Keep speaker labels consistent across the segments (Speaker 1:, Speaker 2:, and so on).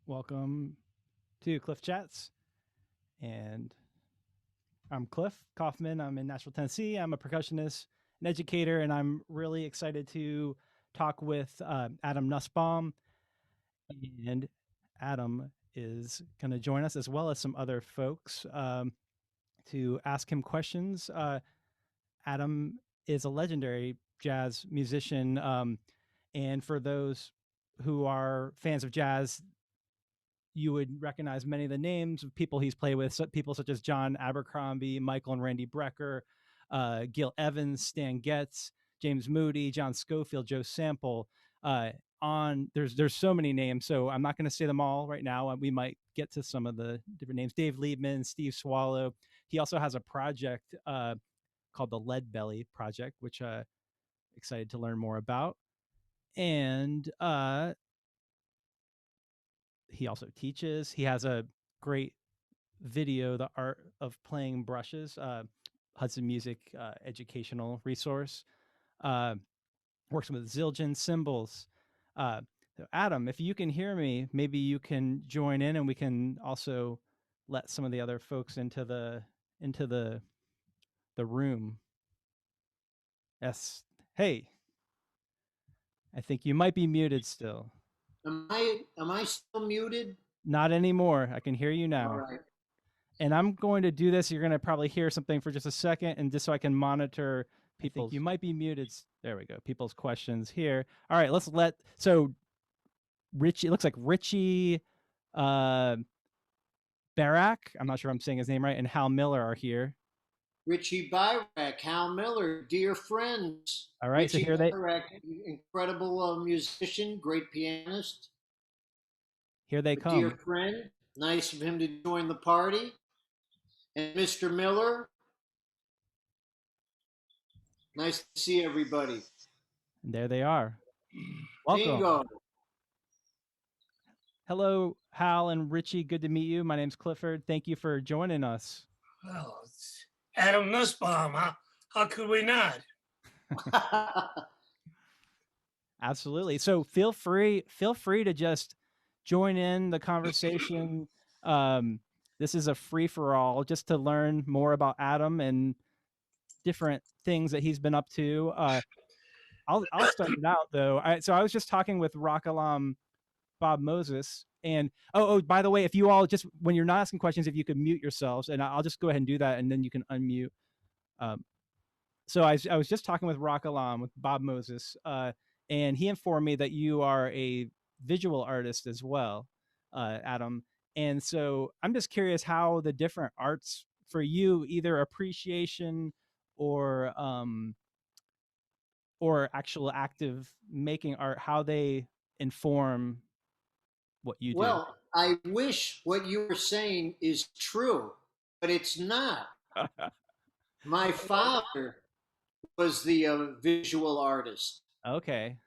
Speaker 1: Welcome to Clif Chats. And I'm Cliff Kaufman. I'm in Nashville, Tennessee. I'm a percussionist, an educator, and I'm really excited to talk with Adam Nussbaum. And Adam is going to join us as well as some other folks to ask him questions. Adam is a legendary jazz musician. And for those who are fans of jazz, you would recognize many of the names of people he's played with, people such as John Abercrombie, Michael and Randy Brecker, Gil Evans, Stan Getz, James Moody, John Scofield, Joe Sample. There's so many names, so I'm not going to say them all right now. We might get to some of the different names. Dave Liebman, Steve Swallow. He also has a project called the Lead Belly Project, which excited to learn more about. And he also teaches. He has a great video, The Art of Playing Brushes, Hudson Music educational resource. Works with Zildjian cymbals. So Adam, if you can hear me, maybe you can join in, and we can also let some of the other folks into the room. Yes. Hey, I think you might be muted still.
Speaker 2: Am I still muted?
Speaker 1: Not anymore. I can hear you now.
Speaker 2: All right.
Speaker 1: And I'm going to do this. You're going to probably hear something for just a second, and just so I can monitor people. You might be muted. There we go. People's questions here. All right, so Richie, it looks like Richie Barak, I'm not sure if I'm saying his name right, and Hal Miller are here.
Speaker 2: Richie Barak, Hal Miller, dear friends.
Speaker 1: All right,
Speaker 2: Richie
Speaker 1: so here
Speaker 2: Barak, incredible musician, great pianist.
Speaker 1: Here they come.
Speaker 2: Dear friend, nice of him to join the party. And Mr. Miller, nice to see everybody.
Speaker 1: And there they are. Welcome.
Speaker 2: Bingo.
Speaker 1: Hello, Hal and Richie. Good to meet you. My name's Clifford. Thank you for joining us.
Speaker 3: Well, it's Adam Nussbaum. How could we not?
Speaker 1: Absolutely. So feel free to just join in the conversation. This is a free for all, just to learn more about Adam and different things that he's been up to. I'll start it out though. So I was just talking with rock alum Bob Moses, and by the way, if you all just, when you're not asking questions, if you could mute yourselves, and I'll just go ahead and do that, and then you can unmute. So I was just talking with rock alum with Bob Moses, and he informed me that you are a visual artist as well, Adam. And so I'm just curious how the different arts for you, either appreciation or actual active making art, how they inform what you do.
Speaker 2: Well, I wish what you were saying is true, but it's not. My father was the visual artist.
Speaker 1: Okay.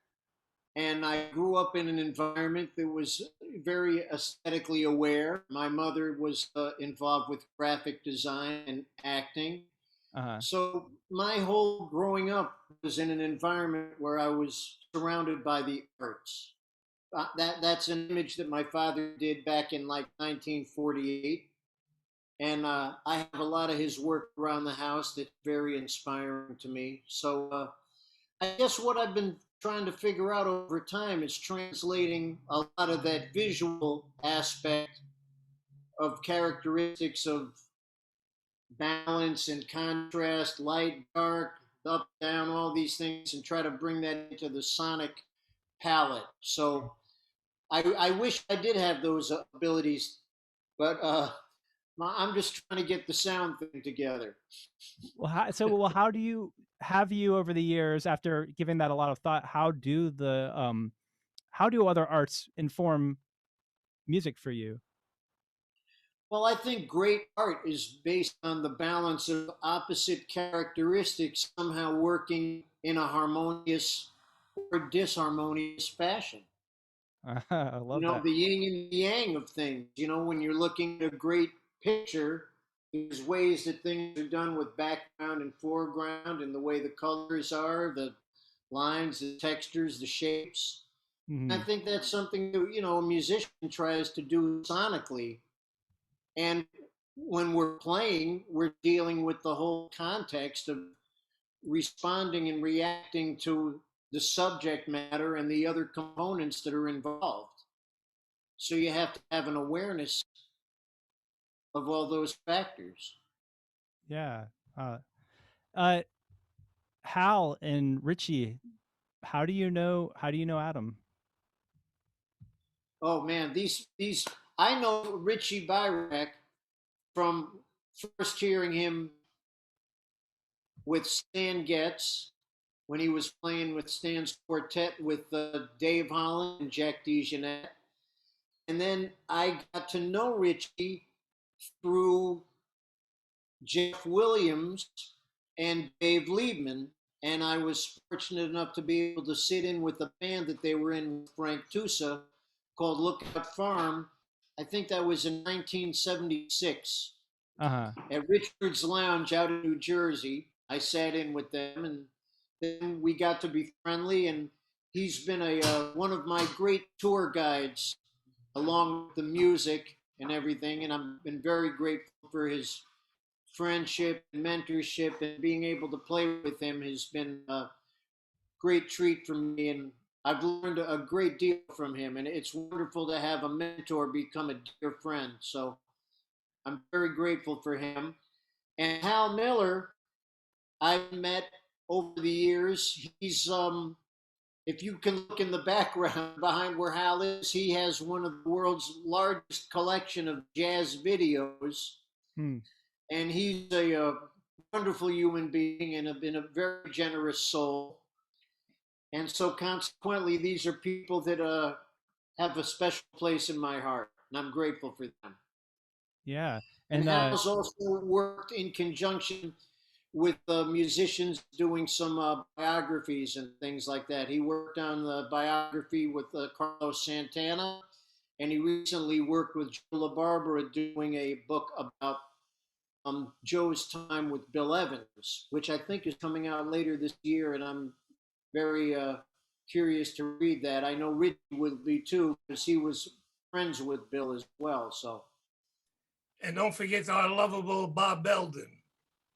Speaker 2: And I grew up in an environment that was very aesthetically aware. My mother was involved with graphic design and acting. So my whole growing up was in an environment where I was surrounded by the arts. That's an image that my father did back in like 1948. And I have a lot of his work around the house that's very inspiring to me. So I guess what I've been trying to figure out over time is translating a lot of that visual aspect of characteristics of balance and contrast, light, dark, up, down, all these things, and try to bring that into the sonic palette. So I wish I did have those abilities, but I'm just trying to get the sound thing together.
Speaker 1: Well, how do you over the years, after giving that a lot of thought, how do other arts inform music for you?
Speaker 2: Well, I think great art is based on the balance of opposite characteristics somehow working in a harmonious or disharmonious fashion.
Speaker 1: I love that.
Speaker 2: The yin and yang of things. When you're looking at a great picture, there's ways that things are done with background and foreground, and the way the colors are, the lines, the textures, the shapes.
Speaker 1: Mm-hmm.
Speaker 2: I think that's something that, a musician tries to do sonically. And when we're playing, we're dealing with the whole context of responding and reacting to the subject matter and the other components that are involved. So you have to have an awareness of all those factors.
Speaker 1: Yeah. Hal and Richie, how do you know Adam?
Speaker 2: Oh man, these I know Richie Byrack from first hearing him with Stan Getz when he was playing with Stan's quartet with Dave Holland and Jack DeJohnette. And then I got to know Richie through Jeff Williams and Dave Liebman. And I was fortunate enough to be able to sit in with the band that they were in with Frank Tusa called Lookout Farm. I think that was in 1976 at Richard's Lounge out in New Jersey. I sat in with them, and then we got to be friendly. And he's been one of my great tour guides, along with the music and everything. And I've been very grateful for his friendship and mentorship, and being able to play with him has been a great treat for me. And I've learned a great deal from him, and it's wonderful to have a mentor become a dear friend. So I'm very grateful for him. And Hal Miller, I've met over the years. He's if you can look in the background behind where Hal is, he has one of the world's largest collection of jazz videos. And he's a wonderful human being and been a very generous soul. And so consequently, these are people that have a special place in my heart, and I'm grateful for them.
Speaker 1: Yeah.
Speaker 2: And Hal's also worked in conjunction with musicians doing some biographies and things like that. He worked on the biography with Carlos Santana, and he recently worked with Joe LaBarbera doing a book about Joe's time with Bill Evans, which I think is coming out later this year, and I'm very curious to read that. I know Richie will be too, because he was friends with Bill as well. So,
Speaker 3: and don't forget our lovable Bob Belden.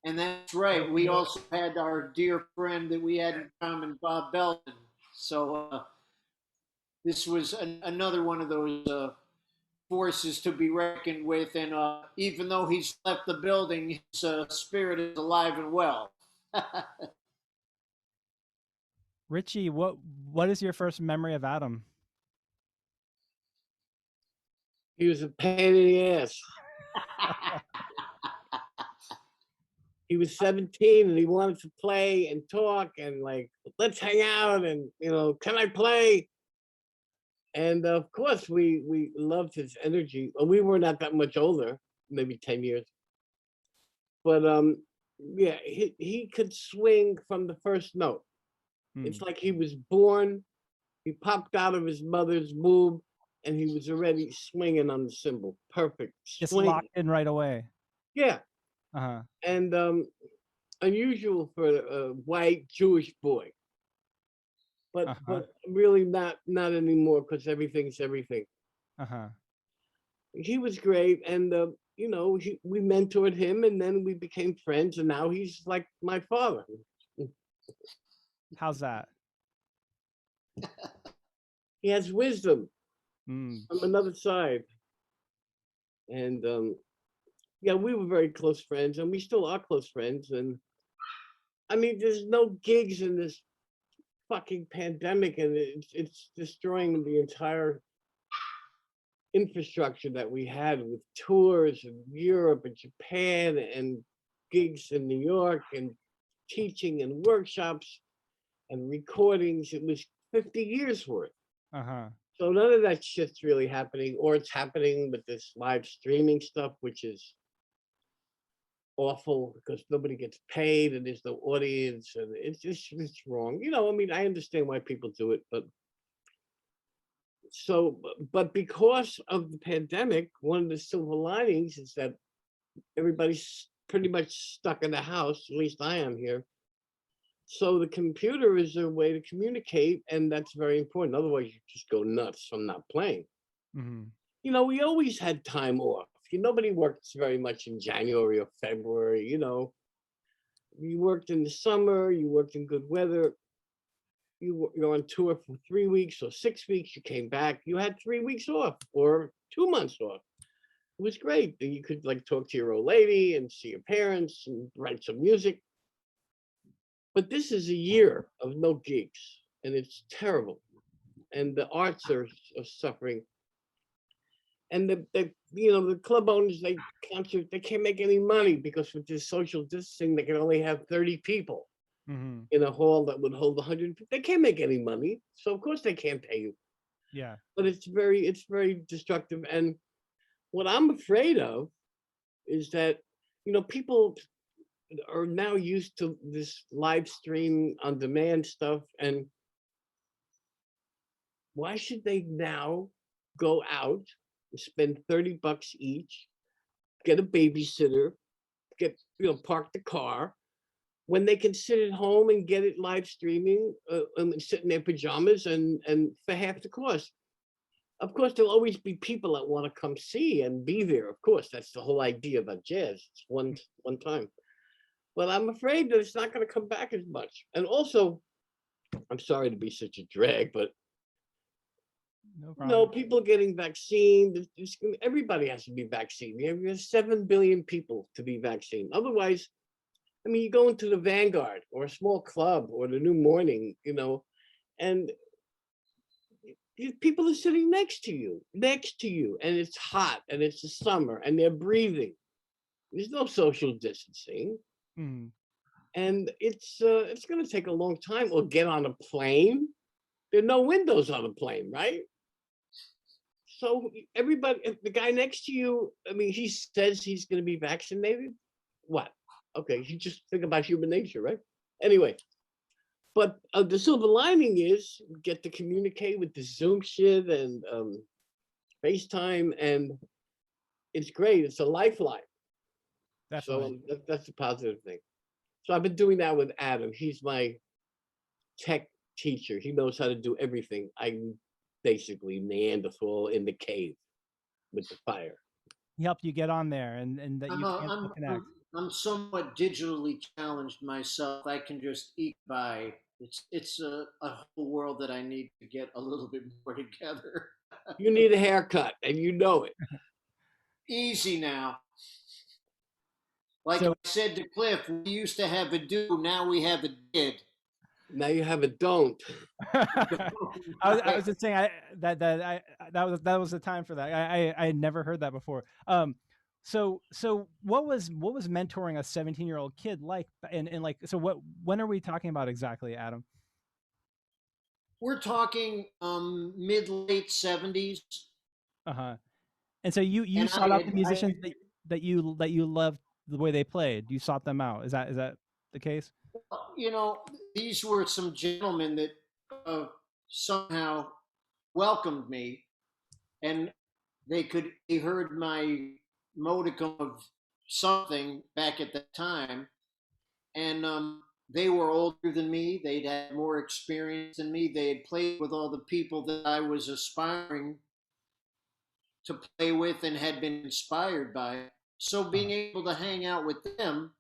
Speaker 2: And that's right. We also had our dear friend that we had in common, Bob Belden. So this was another one of those forces to be reckoned with. And even though he's left the building, his spirit is alive and well.
Speaker 1: Richie, what is your first memory of Adam?
Speaker 4: He was a pain in the ass. He was 17 and he wanted to play and talk and like, let's hang out and, can I play? And of course we loved his energy. We were not that much older, maybe 10 years. But yeah, he could swing from the first note. It's like he was born, he popped out of his mother's womb, and he was already swinging on the cymbal. Perfect.
Speaker 1: Just locked in right away.
Speaker 4: Yeah. And unusual for a white Jewish boy. But really not anymore, because everything's everything. He was great, and we mentored him, and then we became friends, and now he's like my father.
Speaker 1: How's that?
Speaker 4: He has wisdom from another side. And yeah, we were very close friends, and we still are close friends. And I mean, there's no gigs in this fucking pandemic, and it's destroying the entire infrastructure that we had with tours in Europe and Japan and gigs in New York and teaching and workshops and recordings. It was 50 years worth. So none of that shit's really happening, or it's happening with this live streaming stuff, which is awful because nobody gets paid and there's no audience, and it's wrong. I mean, I understand why people do it, but because of the pandemic, one of the silver linings is that everybody's pretty much stuck in the house. At least I am here. So the computer is a way to communicate, and that's very important. Otherwise, you just go nuts from not playing.
Speaker 1: Mm-hmm.
Speaker 4: You know, we always had time off. Nobody works very much in January or February. You know, you worked in the summer, you worked in good weather. You're on tour for 3 weeks or 6 weeks. You came back, you had 3 weeks off or 2 months off. It was great. You could like talk to your old lady and see your parents and write some music. But this is a year of no gigs, and it's terrible. And the arts are suffering. And the club owners, they can't make any money because with this social distancing, they can only have 30 people in a hall that would hold 100. They can't make any money, so of course they can't pay you.
Speaker 1: Yeah.
Speaker 4: But it's very destructive. And what I'm afraid of is that, people are now used to this live stream on demand stuff, and why should they now go out and spend $30 each, get a babysitter, park the car, when they can sit at home and get it live streaming and sit in their pajamas and for half the cost? Of course, there'll always be people that want to come see and be there. Of course, that's the whole idea about jazz. It's one time. But I'm afraid that it's not going to come back as much. And also, I'm sorry to be such a drag, but no, people getting vaccinated. Everybody has to be vaccinated. There's 7 billion people to be vaccinated. Otherwise, I mean, you go into the Vanguard or a small club or the New Morning, and people are sitting next to you, and it's hot and it's the summer and they're breathing. There's no social distancing. And it's going to take a long time. Or get on a plane. There are no windows on a plane, right? So everybody, the guy next to you, I mean, he says he's going to be vaccinated. What? Okay, you just think about human nature, right? Anyway, but the silver lining is we get to communicate with the Zoom shit and FaceTime, and it's great. It's a lifeline.
Speaker 1: Definitely.
Speaker 4: So that's a positive thing. So I've been doing that with Adam. He's my tech teacher. He knows how to do everything. I'm basically Neanderthal in the cave with the fire.
Speaker 1: He helped you get on there, and that you can connect.
Speaker 2: I'm somewhat digitally challenged myself. I can just eke by. It's a whole world that I need to get a little bit more together.
Speaker 4: You need a haircut, and you know it.
Speaker 2: Easy now. Like I said to Cliff, we used to have a do, now we have a did.
Speaker 4: Now you have a don't.
Speaker 1: I was just saying that was the time for that. I had never heard that before. So what was mentoring a 17-year-old kid like? And like, so when are we talking about exactly, Adam?
Speaker 2: We're talking mid-late 70s.
Speaker 1: And so you sought out the musicians that you loved the way they played. You sought them out. Is that the case?
Speaker 2: These were some gentlemen that somehow welcomed me, and they heard my modicum of something back at that time, and they were older than me. They'd had more experience than me. They had played with all the people that I was aspiring to play with and had been inspired by. So being able to hang out with them,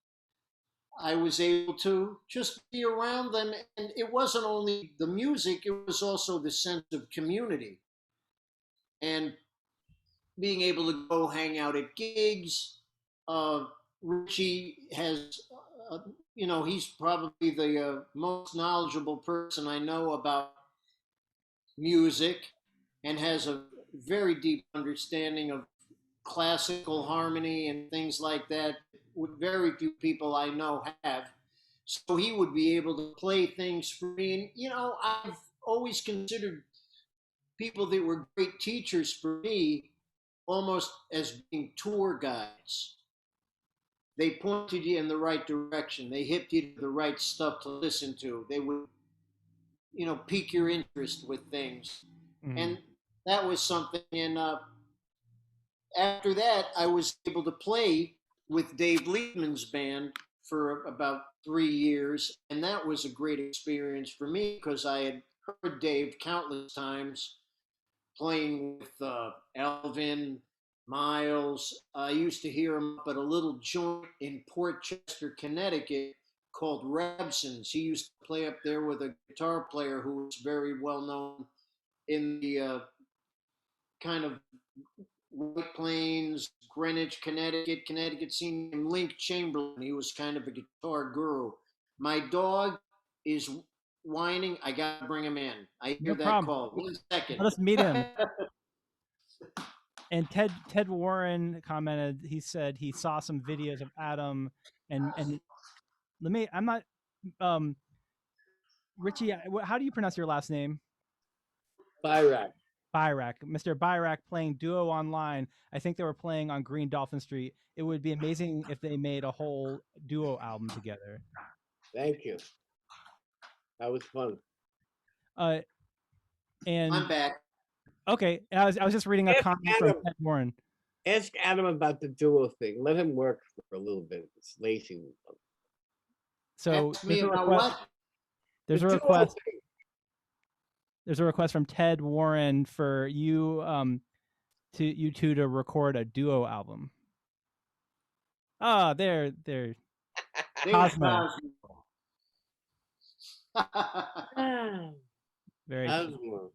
Speaker 2: I was able to just be around them. And it wasn't only the music, it was also the sense of community. And being able to go hang out at gigs. Richie has, he's probably the most knowledgeable person I know about music and has a very deep understanding of classical harmony and things like that, very few people I know have. So he would be able to play things for me. And, I've always considered people that were great teachers for me almost as being tour guides. They pointed you in the right direction. They hipped you to the right stuff to listen to. They would, pique your interest with things. And that was something. And after that, I was able to play with Dave Liebman's band for about 3 years, and that was a great experience for me because I had heard Dave countless times playing with Elvin, Miles. I used to hear him up at a little joint in Port Chester, Connecticut called Rabson's. He used to play up there with a guitar player who was very well known in the kind of White Plains, Greenwich, Connecticut scene named Link Chamberlain. He was kind of a guitar guru. My dog is whining. I gotta bring him in. I hear that call. 1 second.
Speaker 1: Let us meet him. And Ted Warren commented. He said he saw some videos of Adam and let me. I'm not. Richie, how do you pronounce your last name?
Speaker 4: Byrack.
Speaker 1: Mr. Byrack playing duo online. I think they were playing on Green Dolphin Street. It would be amazing if they made a whole duo album together.
Speaker 4: Thank you. That was fun.
Speaker 2: And I'm back.
Speaker 1: Okay, I was just reading a comment from Ted Warren.
Speaker 4: Ask Adam about the duo thing. Let him work for a little bit. It's lazy.
Speaker 1: So there's a request. There's a request from Ted Warren for you two to record a duo album. Ah, there. Cosmo. Very cool.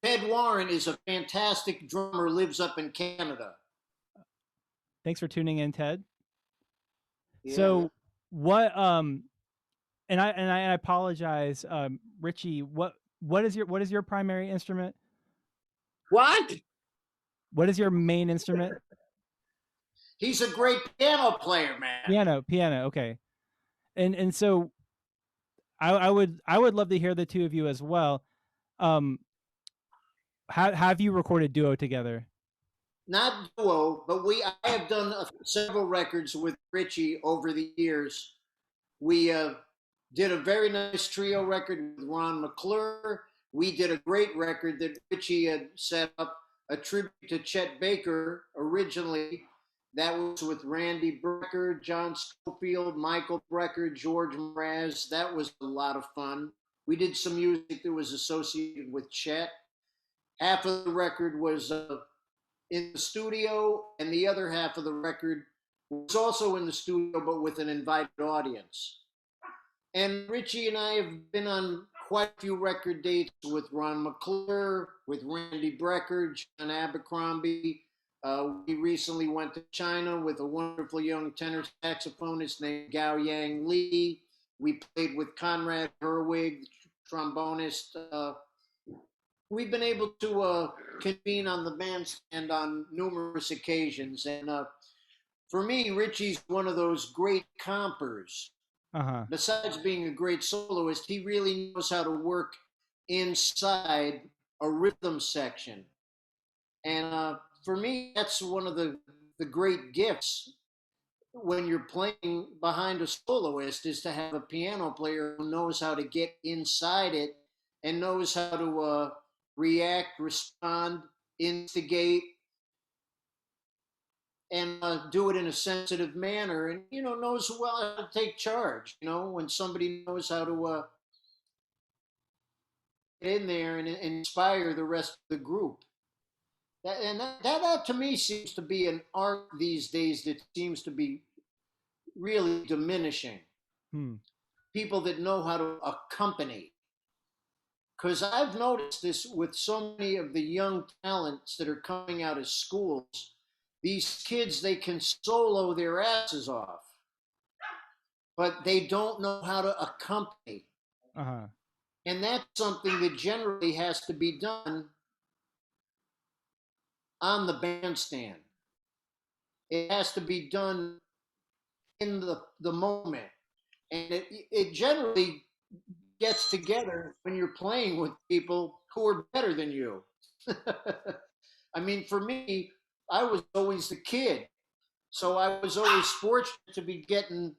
Speaker 2: Ted Warren is a fantastic drummer, lives up in Canada.
Speaker 1: Thanks for tuning in, Ted. Yeah. So what and I apologize, Richie, what is your primary instrument?
Speaker 4: What
Speaker 1: is your main instrument?
Speaker 2: He's a great piano player, man.
Speaker 1: Piano, okay. And so I would love to hear the two of you as well. Have you recorded duo together?
Speaker 2: Not duo, but I have done several records with Richie over the years. We did a very nice trio record with Ron McClure. We did a great record that Richie had set up, a tribute to Chet Baker originally. That was with Randy Brecker, John Scofield, Michael Brecker, George Mraz. That was a lot of fun. We did some music that was associated with Chet. Half of the record was in the studio, and the other half of the record was also in the studio, but with an invited audience. And Richie and I have been on quite a few record dates with Ron McClure, with Randy Brecker, John Abercrombie. We recently went to China with a wonderful young tenor saxophonist named Gao Yang Li. We played with Conrad Herwig, trombonist. We've been able to convene on the bandstand on numerous occasions. And for me, Richie's one of those great compers. Besides being a great soloist, he really knows how to work inside a rhythm section. And for me, that's one of the great gifts when you're playing behind a soloist, is to have a piano player who knows how to get inside it and knows how to react, respond, instigate, and do it in a sensitive manner, and knows well how to take charge. When somebody knows how to get in there and inspire the rest of the group. That to me seems to be an art these days that seems to be really diminishing. People that know how to accompany. Because I've noticed this with so many of the young talents that are coming out of schools. These kids, they can solo their asses off, but they don't know how to accompany. And that's something that generally has to be done on the bandstand. It has to be done in the moment. And it generally gets together when you're playing with people who are better than you. I mean, for me, I was always the kid. So I was always fortunate to be getting,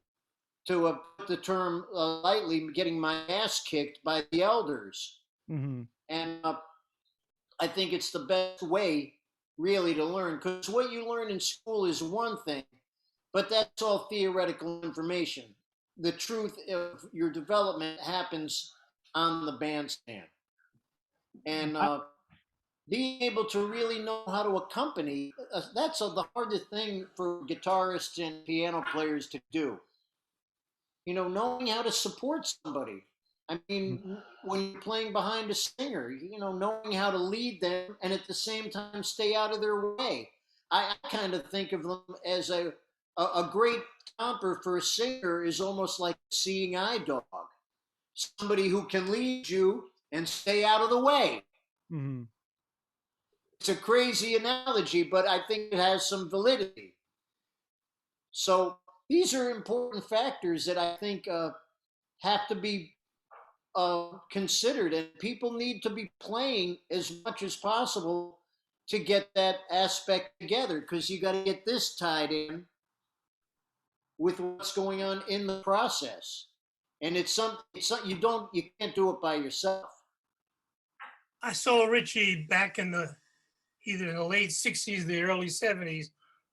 Speaker 2: to put the term lightly, getting my ass kicked by the elders. And I think it's the best way really to learn, because what you learn in school is one thing, But that's all theoretical information. The truth of your development happens on the bandstand. And being able to really know how to accompany, that's the hardest thing for guitarists and piano players to do. You know, knowing how to support somebody. I mean, when you're playing behind a singer, you know, knowing how to lead them and at the same time stay out of their way. I kind of think of them as a great comper for a singer is almost like a seeing eye dog, somebody who can lead you and stay out of the way.
Speaker 1: Mm-hmm.
Speaker 2: It's a crazy analogy, but I think it has some validity. So these are important factors that I think have to be considered, and people need to be playing as much as possible to get that aspect together, because you got to get this tied in with what's going on in the process. And it's something you can't do it by yourself.
Speaker 3: I saw Richie back in either in the late 60s, the early 70s,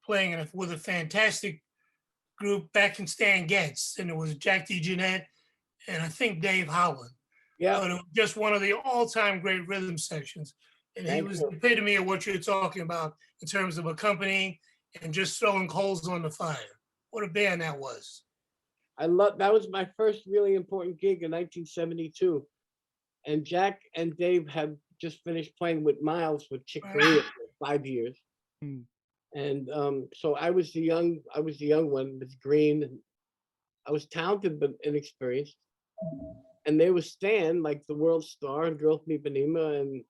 Speaker 3: playing with a fantastic group back in Stan Getz, and it was Jack DeJohnette and I think Dave Howland.
Speaker 4: Yeah.
Speaker 3: But it was just one of the all-time great rhythm sections. And he was the epitome of what you're talking about in terms of accompanying and just throwing coals on the fire. What a band that was.
Speaker 4: That was my first really important gig in 1972. And Jack and Dave had just finished playing with Miles with Chick Corea for 5 years.
Speaker 1: Mm.
Speaker 4: And so I was the young one with Green. I was talented but inexperienced. And they was Stan, like the world star, and Girl from Ipanema,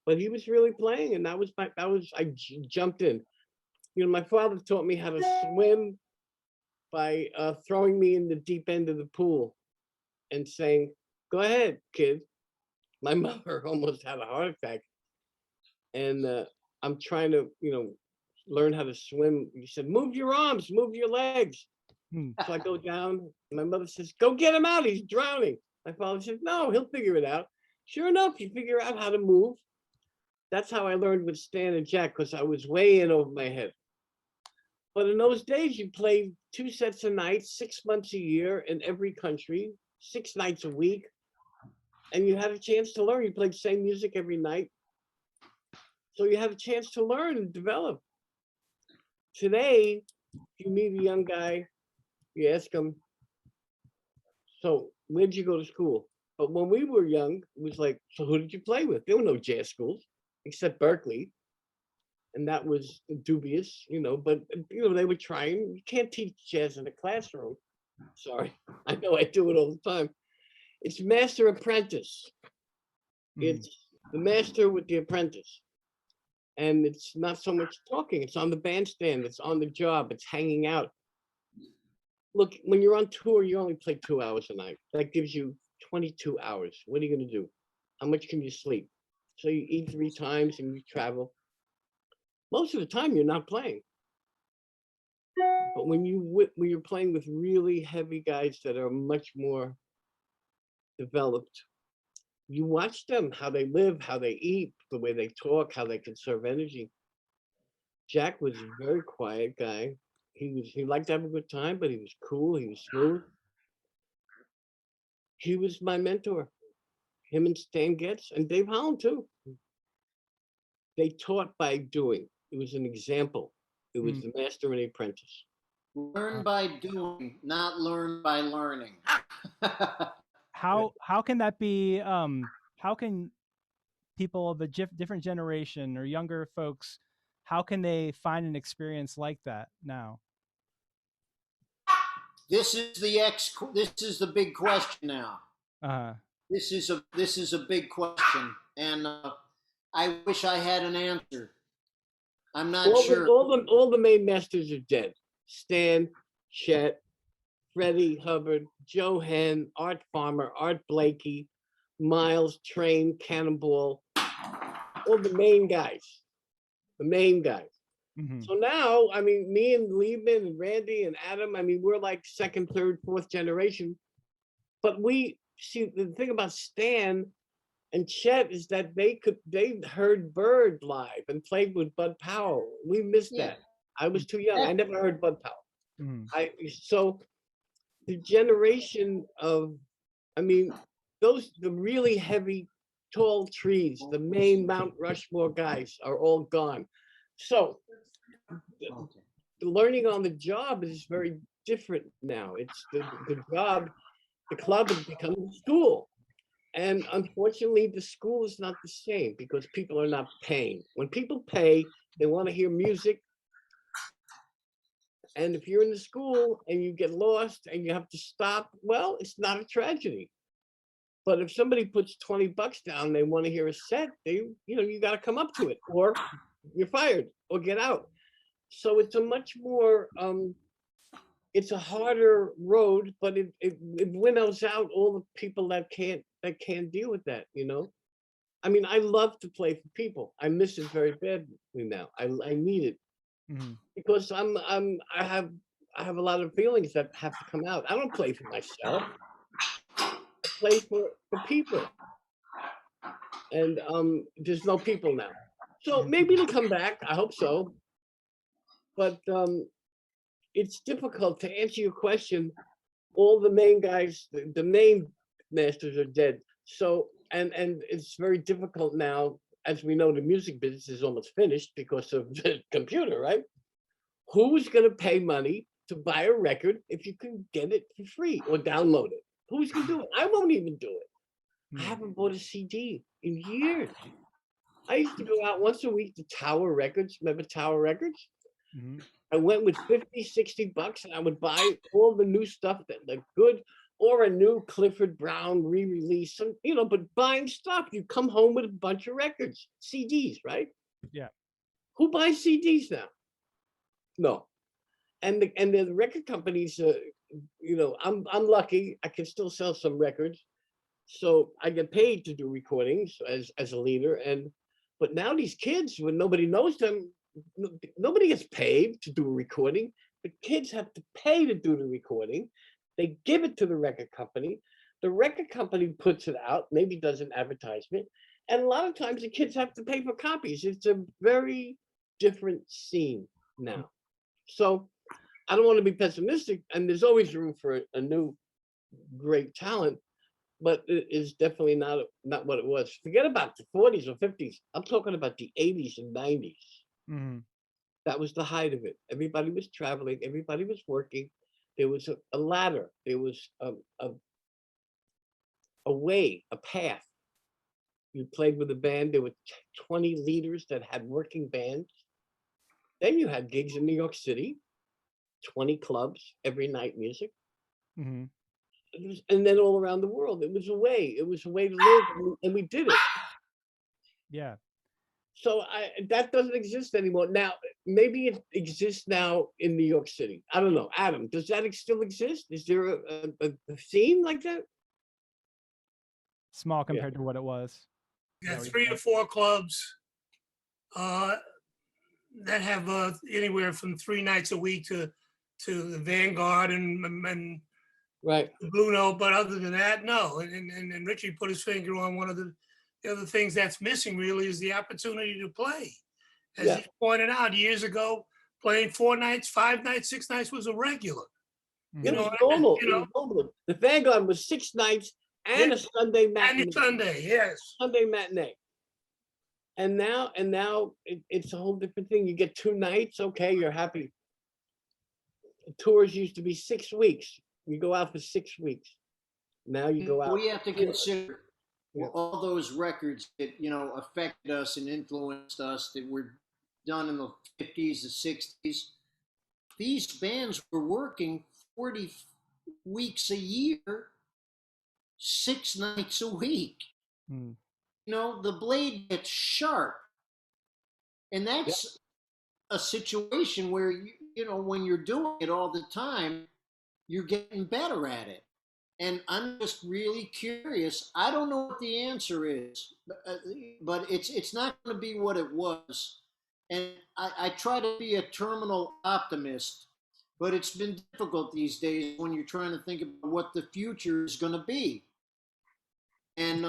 Speaker 4: but he was really playing, and I jumped in. You know, my father taught me how to swim by throwing me in the deep end of the pool and saying, "Go ahead, kid." My mother almost had a heart attack, and I'm trying to, learn how to swim. He said, "Move your arms, move your legs." So I go down. My mother says, "Go get him out. He's drowning." My father says, "No, he'll figure it out." Sure enough, he figured out how to move. That's how I learned with Stan and Jack, because I was way in over my head. But in those days, you played 2 sets a night, 6 months a year in every country, 6 nights a week. And you had a chance to learn. You played the same music every night. So you had a chance to learn and develop. Today, if you meet a young guy, you ask him, "So where'd you go to school?" But when we were young, it was like, "So who did you play with?" There were no jazz schools except Berkeley. And that was dubious, but they were trying. You can't teach jazz in a classroom. Sorry, I know I do it all the time. It's master apprentice. It's the master with the apprentice. And it's not so much talking. It's on the bandstand. It's on the job. It's hanging out. Look, when you're on tour, you only play 2 hours a night. That gives you 22 hours. What are you going to do? How much can you sleep? So you eat 3 times and you travel. Most of the time, you're not playing. But when you're playing with really heavy guys that are much more developed, you watch them, how they live, how they eat, the way they talk, how they conserve energy. Jack was a very quiet guy. He liked to have a good time, but he was cool, he was smooth. He was my mentor. Him and Stan Getz and Dave Holland too. They taught by doing. It was an example. It was the master and the apprentice.
Speaker 2: Learn by doing, not learn by learning.
Speaker 1: How can that be? How can people of a different generation or younger folks, how can they find an experience like that now?
Speaker 2: This is the big question now. This is a big question, and I wish I had an answer. I'm not sure.
Speaker 4: All the main masters are dead. Stan, Chet, Freddie Hubbard, Joe Henn, Art Farmer, Art Blakey, Miles, Train, Cannonball, all the main guys. So now, I mean, me and Liebman and Randy and Adam, I mean, we're like 2nd, 3rd, 4th generation. But we see the thing about Stan and Chet is that they heard Bird live and played with Bud Powell. We missed that. I was too young. I never heard Bud Powell.
Speaker 1: Mm.
Speaker 4: So the generation of, I mean, the really heavy, tall trees, the main Mount Rushmore guys are all gone. So the learning on the job is very different now. It's the job, the club has become the school. And unfortunately, the school is not the same because people are not paying. When people pay, they want to hear music. And if you're in the school and you get lost and you have to stop, well, it's not a tragedy. But if somebody puts $20 down, they want to hear a set, you got to come up to it, or you're fired or get out. So it's a much more, it's a harder road, but it winnows out all the people that can't deal with that, I mean, I love to play for people. I miss it very badly now. I need it. Mm-hmm. Because I have a lot of feelings that have to come out. I don't play for myself. I play for people. And there's no people now. So maybe it'll come back. I hope so. But it's difficult to answer your question. All the main guys, the main masters are dead. So and it's very difficult now. As we know, the music business is almost finished because of the computer, right? Who's going to pay money to buy a record if you can get it for free or download it? Who's going to do it? I won't even do it. I haven't bought a CD in years. I used to go out once a week to Tower Records. Remember Tower Records? Mm-hmm. I went with $50-$60 and I would buy all the new stuff that looked good, or a new Clifford Brown re-release, but buying stuff. You come home with a bunch of records, CDs, right?
Speaker 1: Yeah.
Speaker 4: Who buys CDs now? No. And the record companies, I'm lucky. I can still sell some records. So I get paid to do recordings as a leader. But now these kids, when nobody knows them, nobody gets paid to do a recording. The kids have to pay to do the recording. They give it to the record company. The record company puts it out, maybe does an advertisement. And a lot of times the kids have to pay for copies. It's a very different scene now. So I don't want to be pessimistic, and there's always room for a new great talent, but it is definitely not what it was. Forget about the 40s or 50s. I'm talking about the 80s and 90s. Mm-hmm. That was the height of it. Everybody was traveling. Everybody was working. There was a ladder. There was a way, a path. You played with a band. There were 20 leaders that had working bands. Then you had gigs in New York City, 20 clubs, every night music. Mm-hmm. And then all around the world. It was a way to live, and we did it.
Speaker 1: Yeah. So
Speaker 4: that doesn't exist anymore. Now, maybe it exists now in New York City. I don't know. Adam, does that still exist? Is there a scene like that?
Speaker 1: Small compared to what it was.
Speaker 3: Yeah, 3 or 4 clubs that have anywhere from 3 nights a week to the Vanguard and
Speaker 4: right.
Speaker 3: Blue Note, but other than that, no. And Richie put his finger on one of the other things that's missing really is the opportunity to play. As he pointed out years ago, playing 4 nights, 5 nights, 6 nights was a regular.
Speaker 4: It was normal. It was normal. The Vanguard was 6 nights and a Sunday matinee.
Speaker 3: And a Sunday, yes.
Speaker 4: Sunday matinee. And now it's a whole different thing. You get 2 nights, okay, you're happy. Tours used to be 6 weeks. You go out for 6 weeks. Now you go out.
Speaker 2: We have to consider all those records that affected us and influenced us that were done in the 50s, the 60s. These bands were working 40 weeks a year, 6 nights a week. Mm. The blade gets sharp, and that's a situation where when you're doing it all the time, you're getting better at it. And I'm just really curious. I don't know what the answer is, but it's not going to be what it was. And I try to be a terminal optimist, but it's been difficult these days when you're trying to think about what the future is going to be. And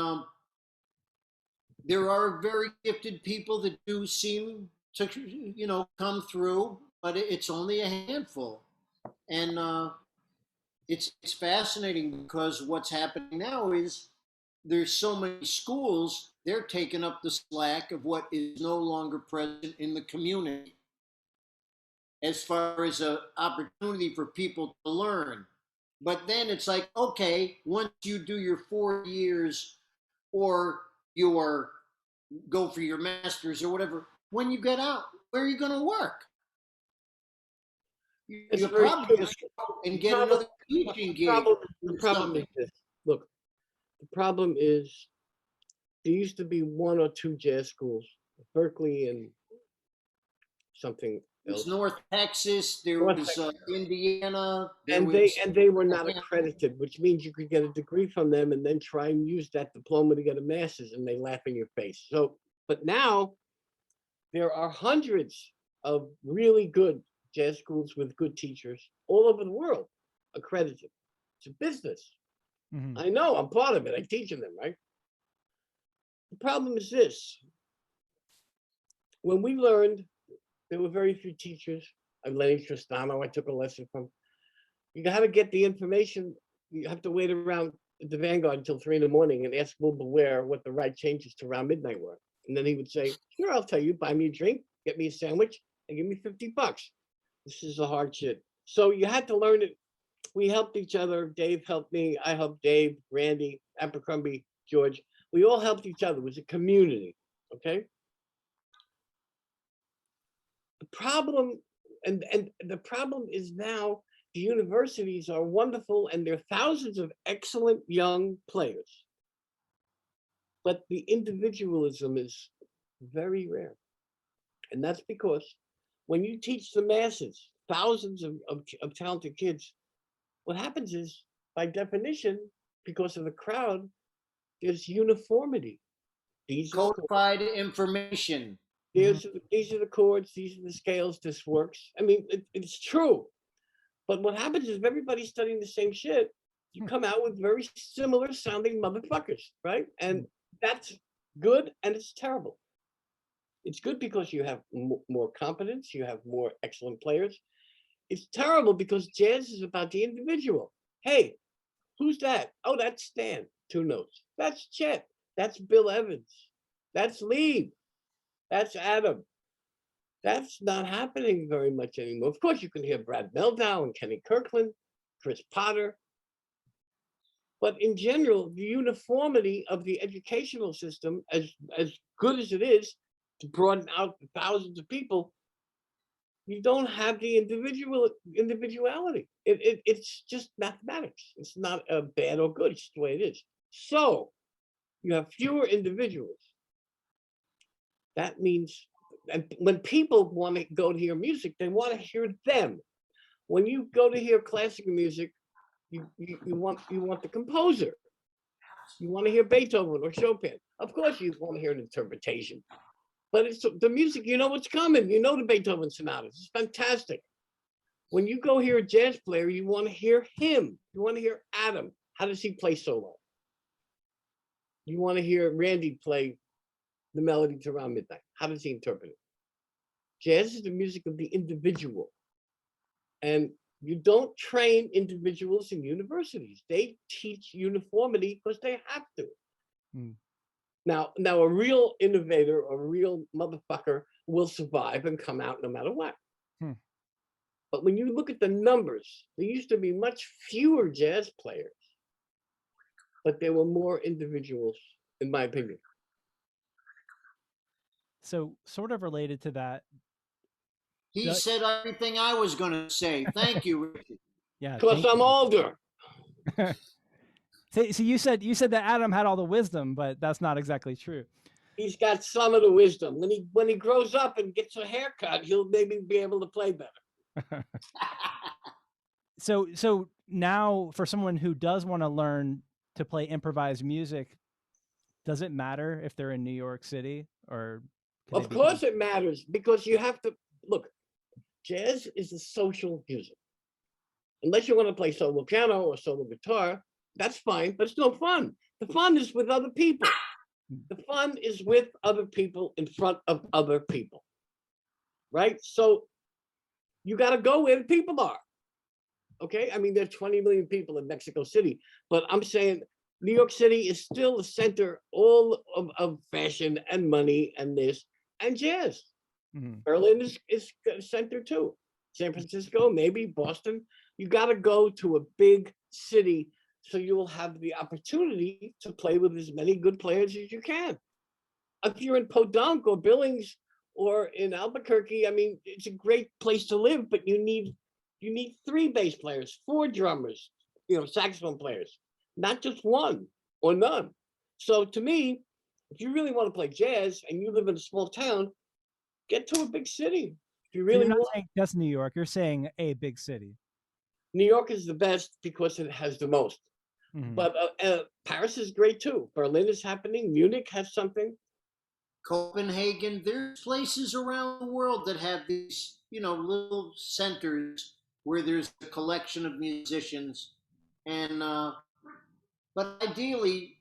Speaker 2: there are very gifted people that do seem to, come through. but it's only a handful. And it's fascinating because what's happening now is there's so many schools, they're taking up the slack of what is no longer present in the community as far as an opportunity for people to learn. But then it's like, okay, once you do your 4 years or your go for your master's or whatever, when you get out, where are you going to work? You're probably going to go and get another teaching gig.
Speaker 4: The problem is this. Look, the problem is there used to be 1 or 2 jazz schools, Berkeley and something else.
Speaker 2: North Texas, there was Indiana.
Speaker 4: And they were not accredited, which means you could get a degree from them and then try and use that diploma to get a master's, and they laugh in your face. So, but now there are hundreds of really good jazz schools with good teachers all over the world, accredited. It's a business. Mm-hmm. I know, I'm part of it. I teach them, right? The problem is this. When we learned, there were very few teachers. Lenny Tristano, I took a lesson from. You got to get the information. You have to wait around at the Vanguard until 3 in the morning and ask Wilbur Ware what the right changes to around midnight were. And then he would say, sure, I'll tell you, buy me a drink, get me a sandwich, and give me $50. This is the hard shit. So you had to learn it. We helped each other. Dave helped me. I helped Dave, Randy, Abercrombie, George. We all helped each other. It was a community, okay? The problem, and the problem is now the universities are wonderful and there are thousands of excellent young players, but the individualism is very rare. And that's because when you teach the masses, thousands of talented kids, what happens is, by definition, because of the crowd, there's uniformity. These
Speaker 2: codified information.
Speaker 4: These are the chords, these are the scales, this works. I mean, it's true. But what happens is if everybody's studying the same shit, you come out with very similar sounding motherfuckers, right? And that's good and it's terrible. It's good because you have more competence, you have more excellent players. It's terrible because jazz is about the individual. Hey, who's that? Oh, that's Stan, 2 notes. That's Chet, that's Bill Evans, that's Lieb, that's Adam. That's not happening very much anymore. Of course, you can hear Brad Meldau and Kenny Kirkland, Chris Potter. But in general, the uniformity of the educational system, as good as it is to broaden out the thousands of people, you don't have the individuality. It's just mathematics. It's not bad or good. It's just the way it is. So you have fewer individuals. That means, and when people want to go to hear music, they want to hear them. When you go to hear classical music, you want the composer. You want to hear Beethoven or Chopin. Of course, you want to hear an interpretation, but it's the music. You know what's coming. You know the Beethoven sonatas. It's fantastic. When you go hear a jazz player, you want to hear him. You want to hear Adam. How does he play solo? You want to hear Randy play the melody to Around Midnight. How does he interpret it? Jazz is the music of the individual. And you don't train individuals in universities. They teach uniformity because they have to. Now a real innovator, a real motherfucker will survive and come out no matter what. But when you look at the numbers, there used to be much fewer jazz players, but there were more individuals, in my opinion.
Speaker 1: So sort of related to that.
Speaker 2: He said everything I was going to say. Thank you, Richard.
Speaker 1: Yeah,
Speaker 4: because I'm older.
Speaker 1: So you said that Adam had all the wisdom, but that's not exactly true.
Speaker 4: He's got some of the wisdom. When he grows up and gets a haircut, he'll maybe be able to play better.
Speaker 1: So now, for someone who does want to learn to play improvised music, does it matter if they're in New York City or?
Speaker 4: Of course it matters, because you have to look. Jazz is a social music. Unless you want to play solo piano or solo guitar, that's fine, but it's no fun. The fun is with other people. The fun is with other people in front of other people, right? So You got to go where the people are. Okay, I mean, there's 20 million people in Mexico City, but I'm saying New York City is still the center all of fashion and money and this and jazz. Berlin is center too. San Francisco, maybe Boston. You got to go to a big city so you will have the opportunity to play with as many good players as you can. If you're in Podunk or Billings or in Albuquerque, I mean, it's a great place to live, but you need 3 bass players, 4 drummers, saxophone players, not just one or none. So to me, if you really want to play jazz and you live in a small town, get to a big city. If you really
Speaker 1: so you're not saying just New York, you're saying a big city.
Speaker 4: New York is the best because it has the most. But Paris is great too. Berlin is happening. Munich has something.
Speaker 2: Copenhagen. There's places around the world that have these, little centers where there's a collection of musicians, and but ideally,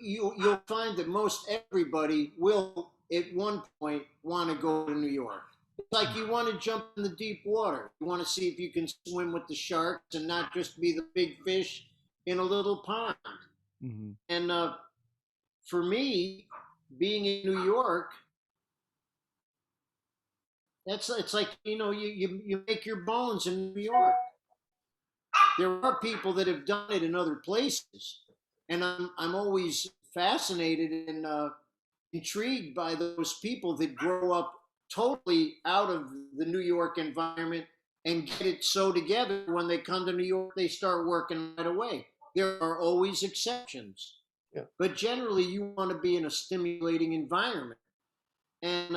Speaker 2: you'll find that most everybody will at one point want to go to New York. It's like you want to jump in the deep water. You want to see if you can swim with the sharks and not just be the big fish in a little pond. And for me, being in New York, it's like you make your bones in New York. There are people that have done it in other places, and I'm always fascinated and intrigued by those people that grow up totally out of the New York environment and get it so together. When they come to New York, they start working right away. There are always exceptions, but generally you want to be in a stimulating environment. And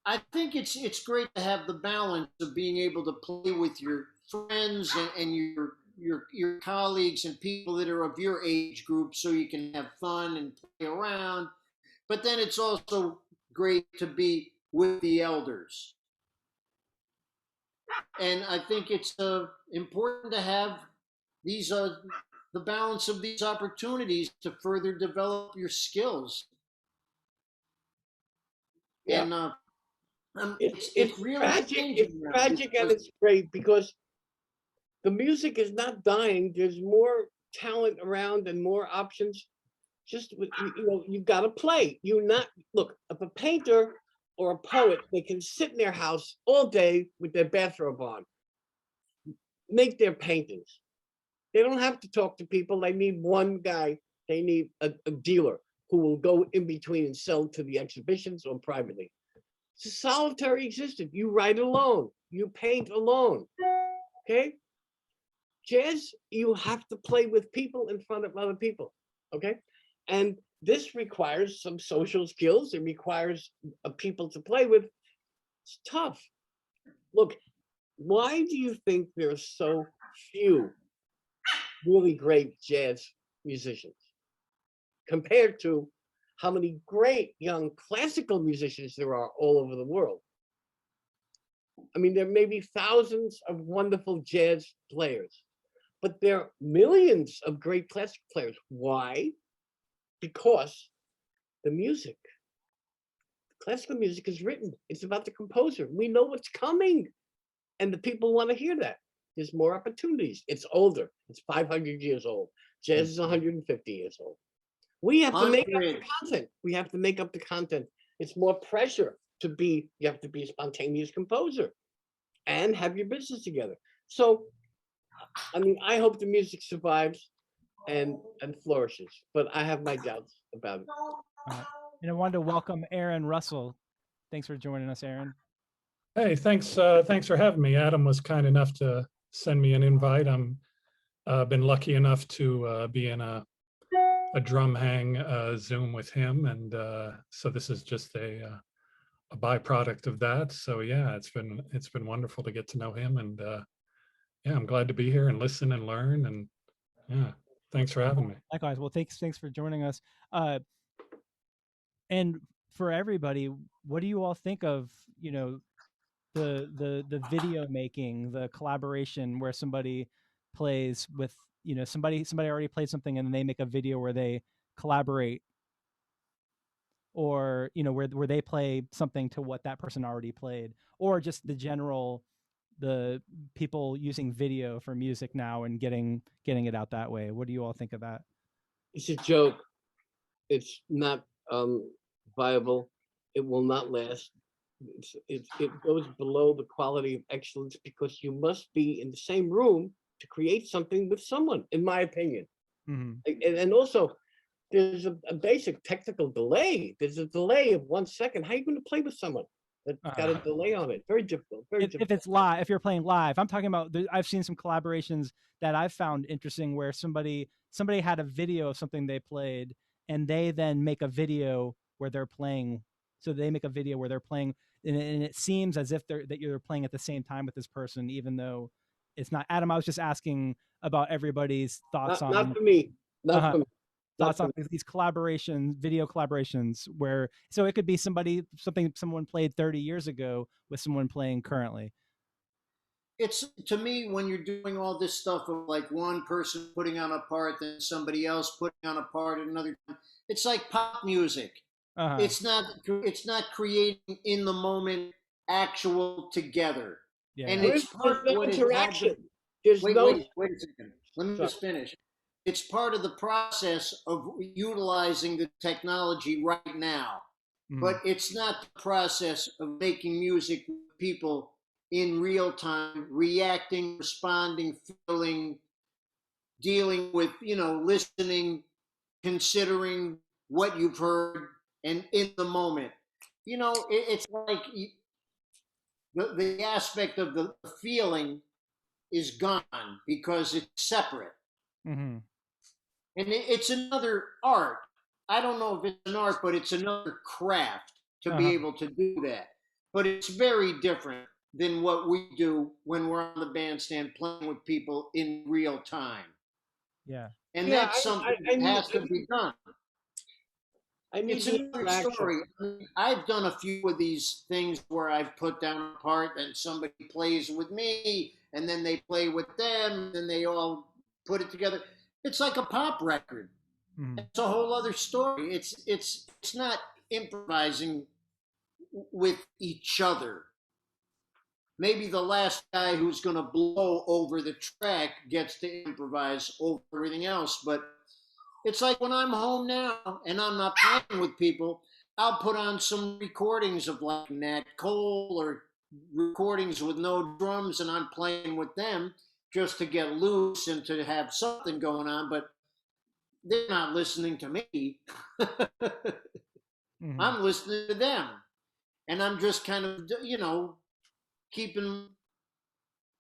Speaker 2: I think it's great to have the balance of being able to play with your friends and your colleagues and people that are of your age group, so you can have fun and play around. But then it's also great to be with the elders. And I think it's important to have these the balance of these opportunities to further develop your skills. And
Speaker 4: it's
Speaker 2: really
Speaker 4: tragic. It's tragic and it's great because the music is not dying. There's more talent around and more options. Just you've got to play. Look, if a painter or a poet, they can sit in their house all day with their bathrobe on, make their paintings. They don't have to talk to people. They need one guy. They need a dealer who will go in between and sell to the exhibitions or privately. It's a solitary existence. You write alone. You paint alone. Okay? Jazz, you have to play with people in front of other people. Okay? And this requires some social skills. It requires people to play with. It's tough. Look, why do you think there are so few really great jazz musicians compared to how many great young classical musicians there are all over the world? I mean, there may be thousands of wonderful jazz players, but there are millions of great classical players. Why? Because the music, classical music is written. It's about the composer. We know what's coming, and the people want to hear that. There's more opportunities. It's older. It's 500 years old. Jazz is 150 years old. We have to make up the content. We have to make up the content. It's more pressure you have to be a spontaneous composer and have your business together. So, I mean, I hope the music survives and flourishes, but I have my doubts about it.
Speaker 1: And I wanted to welcome Aaron Russell. Thanks for joining us, Aaron.
Speaker 5: Hey, thanks for having me. Adam was kind enough to send me an invite. I'm been lucky enough to be in a drum hang Zoom with him, and so this is just a byproduct of that. So yeah, it's been wonderful to get to know him, and yeah, I'm glad to be here and listen and learn, and yeah, thanks for having me.
Speaker 1: Likewise. Well, thanks for joining us. And for everybody, what do you all think of the video making, the collaboration where somebody plays with somebody already played something and they make a video where they collaborate? or where they play something to what that person already played, or just the people using video for music now and getting it out that way. What do you all think of that?
Speaker 4: It's a joke. It's not viable. It will not last. It goes below the quality of excellence because you must be in the same room to create something with someone, in my opinion. And also, there's a basic technical delay. There's a delay of 1 second. How are you going to play with someone that's got a delay on it? Very difficult.
Speaker 1: If it's live, if you're playing live, I'm talking about. I've seen some collaborations that I've found interesting where somebody had a video of something they played, and they then make a video where they're playing. So they make a video where they're playing, and it seems as if you're playing at the same time with this person, even though it's not. Adam, I was just asking about everybody's thoughts on.
Speaker 4: Not for me. Not for me.
Speaker 1: Thoughts on these collaborations, video collaborations, where so it could be something someone played 30 years ago with someone playing currently.
Speaker 2: It's, to me, when you're doing all this stuff of like one person putting on a part, then somebody else putting on a part at another time, it's like pop music. It's not creating in the moment actual together.
Speaker 4: Yeah.
Speaker 2: And it's part of what
Speaker 4: interaction.
Speaker 2: Wait a second. Let me just finish. It's part of the process of utilizing the technology right now, but it's not the process of making music with people in real time, reacting, responding, feeling, dealing with, listening, considering what you've heard, and in the moment. It's like the aspect of the feeling is gone because it's separate. And it's another art. I don't know if it's an art, but it's another craft to be able to do that. But it's very different than what we do when we're on the bandstand playing with people in real time.
Speaker 1: Yeah.
Speaker 2: And that's something that has to be done. It's another story. I've done a few of these things where I've put down a part and somebody plays with me, and then they play with them, and then they all put it together. It's like a pop record. It's a whole other story. It's not improvising with each other. Maybe the last guy who's going to blow over the track gets to improvise over everything else. But it's like when I'm home now and I'm not playing with people, I'll put on some recordings of like Nat Cole or recordings with no drums, and I'm playing with them just to get loose and to have something going on, but they're not listening to me. I'm listening to them. And I'm just kind of, keeping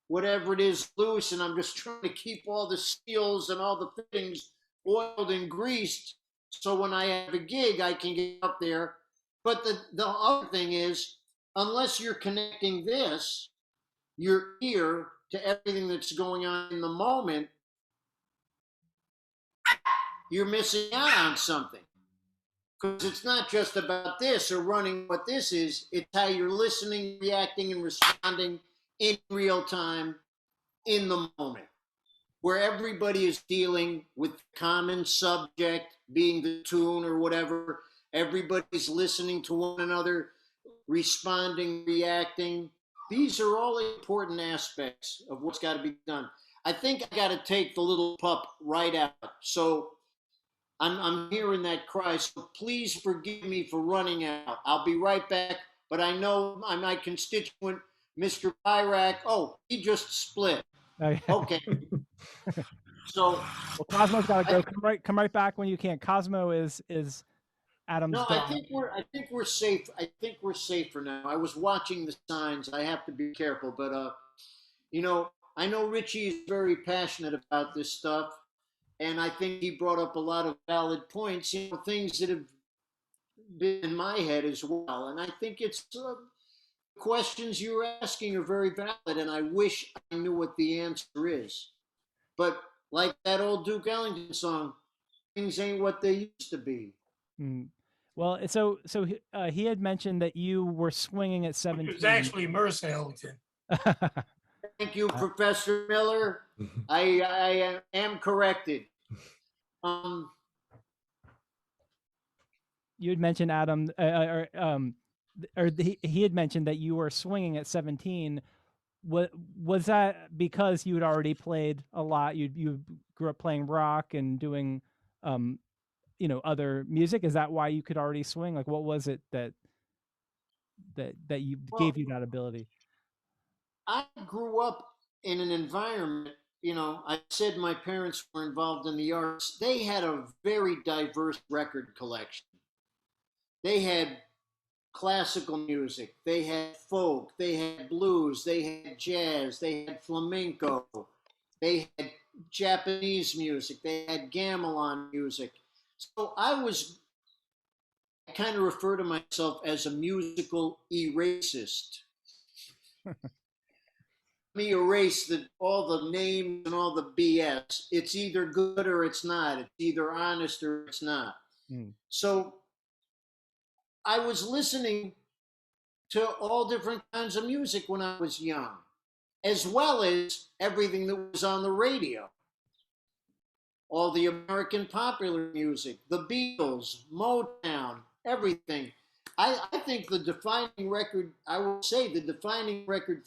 Speaker 2: whatever it is loose, and I'm just trying to keep all the seals and all the fittings oiled and greased so when I have a gig, I can get up there. But the other thing is, unless you're connecting your ear to everything that's going on in the moment, you're missing out on something. Because it's not just about this or running what this is, it's how you're listening, reacting, and responding in real time, in the moment, where everybody is dealing with the common subject, being the tune or whatever. Everybody's listening to one another, responding, reacting. These are all important aspects of what's got to be done. I think I got to take the little pup right out. So I'm hearing that cry. So please forgive me for running out. I'll be right back. But I know my constituent, Mr. Byrack, he just split. Okay. So
Speaker 1: Cosmo's got to go. Come right back when you can. Cosmo is Adam's dog.
Speaker 2: I think we're safe. I think we're safe for now. I was watching the signs. I have to be careful, but I know Richie is very passionate about this stuff, and I think he brought up a lot of valid points. Things that have been in my head as well, and I think it's questions you were asking are very valid, and I wish I knew what the answer is. But like that old Duke Ellington song, things ain't what they used to be.
Speaker 1: Well, so he had mentioned that you were swinging at 17.
Speaker 3: It was actually Mercer Ellington.
Speaker 2: Thank you, Professor Miller. I am corrected.
Speaker 1: you had mentioned Adam, he had mentioned that you were swinging at 17. Was that because you had already played a lot? You grew up playing rock and doing, other music. Is that why you could already swing? Like, what was it that gave you that ability?
Speaker 2: I grew up in an environment, I said my parents were involved in the arts. They had a very diverse record collection. They had classical music, they had folk, they had blues, they had jazz, they had flamenco, they had Japanese music, they had gamelan music. So I kind of refer to myself as a musical erasist. Me erase all the names and all the BS. It's either good or it's not. It's either honest or it's not. So I was listening to all different kinds of music when I was young, as well as everything that was on the radio. All the American popular music, the Beatles, Motown, everything. I think the defining record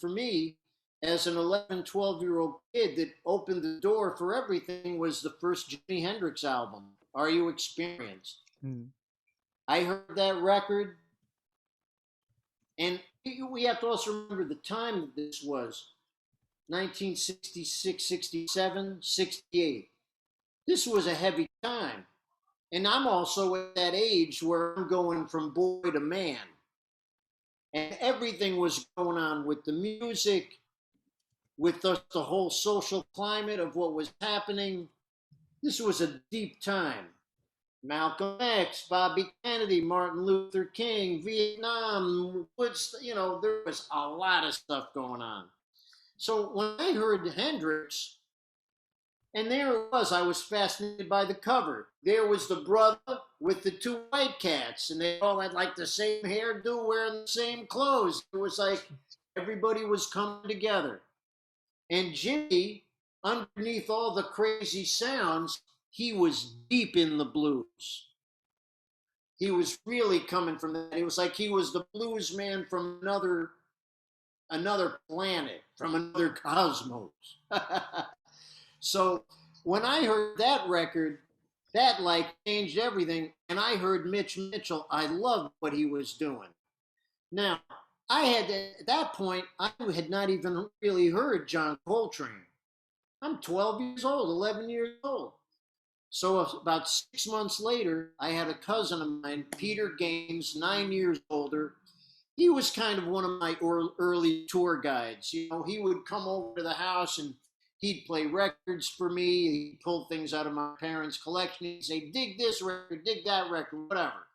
Speaker 2: for me as an 11, 12-year-old kid that opened the door for everything was the first Jimi Hendrix album, Are You Experienced? I heard that record, and we have to also remember the time that this was, 1966, 67, 68. This was a heavy time. And I'm also at that age where I'm going from boy to man. And everything was going on with the music, with the whole social climate of what was happening. This was a deep time. Malcolm X, Bobby Kennedy, Martin Luther King, Vietnam, there was a lot of stuff going on. So when I heard Hendrix, and there it was, I was fascinated by the cover. There was the brother with the two white cats, and they all had like the same hairdo, wearing the same clothes. It was like everybody was coming together. And Jimmy, underneath all the crazy sounds, he was deep in the blues. He was really coming from that. It was like he was the blues man from another planet, from another cosmos. So when I heard that record, that like changed everything. And I heard Mitch Mitchell. I loved what he was doing. Now, at that point, I had not even really heard John Coltrane. I'm 12 years old, 11 years old. So about 6 months later, I had a cousin of mine, Peter Gaines, 9 years older. He was kind of one of my early tour guides. He would come over to the house and he'd play records for me. He'd pull things out of my parents' collection. He'd say, dig this record, dig that record, whatever.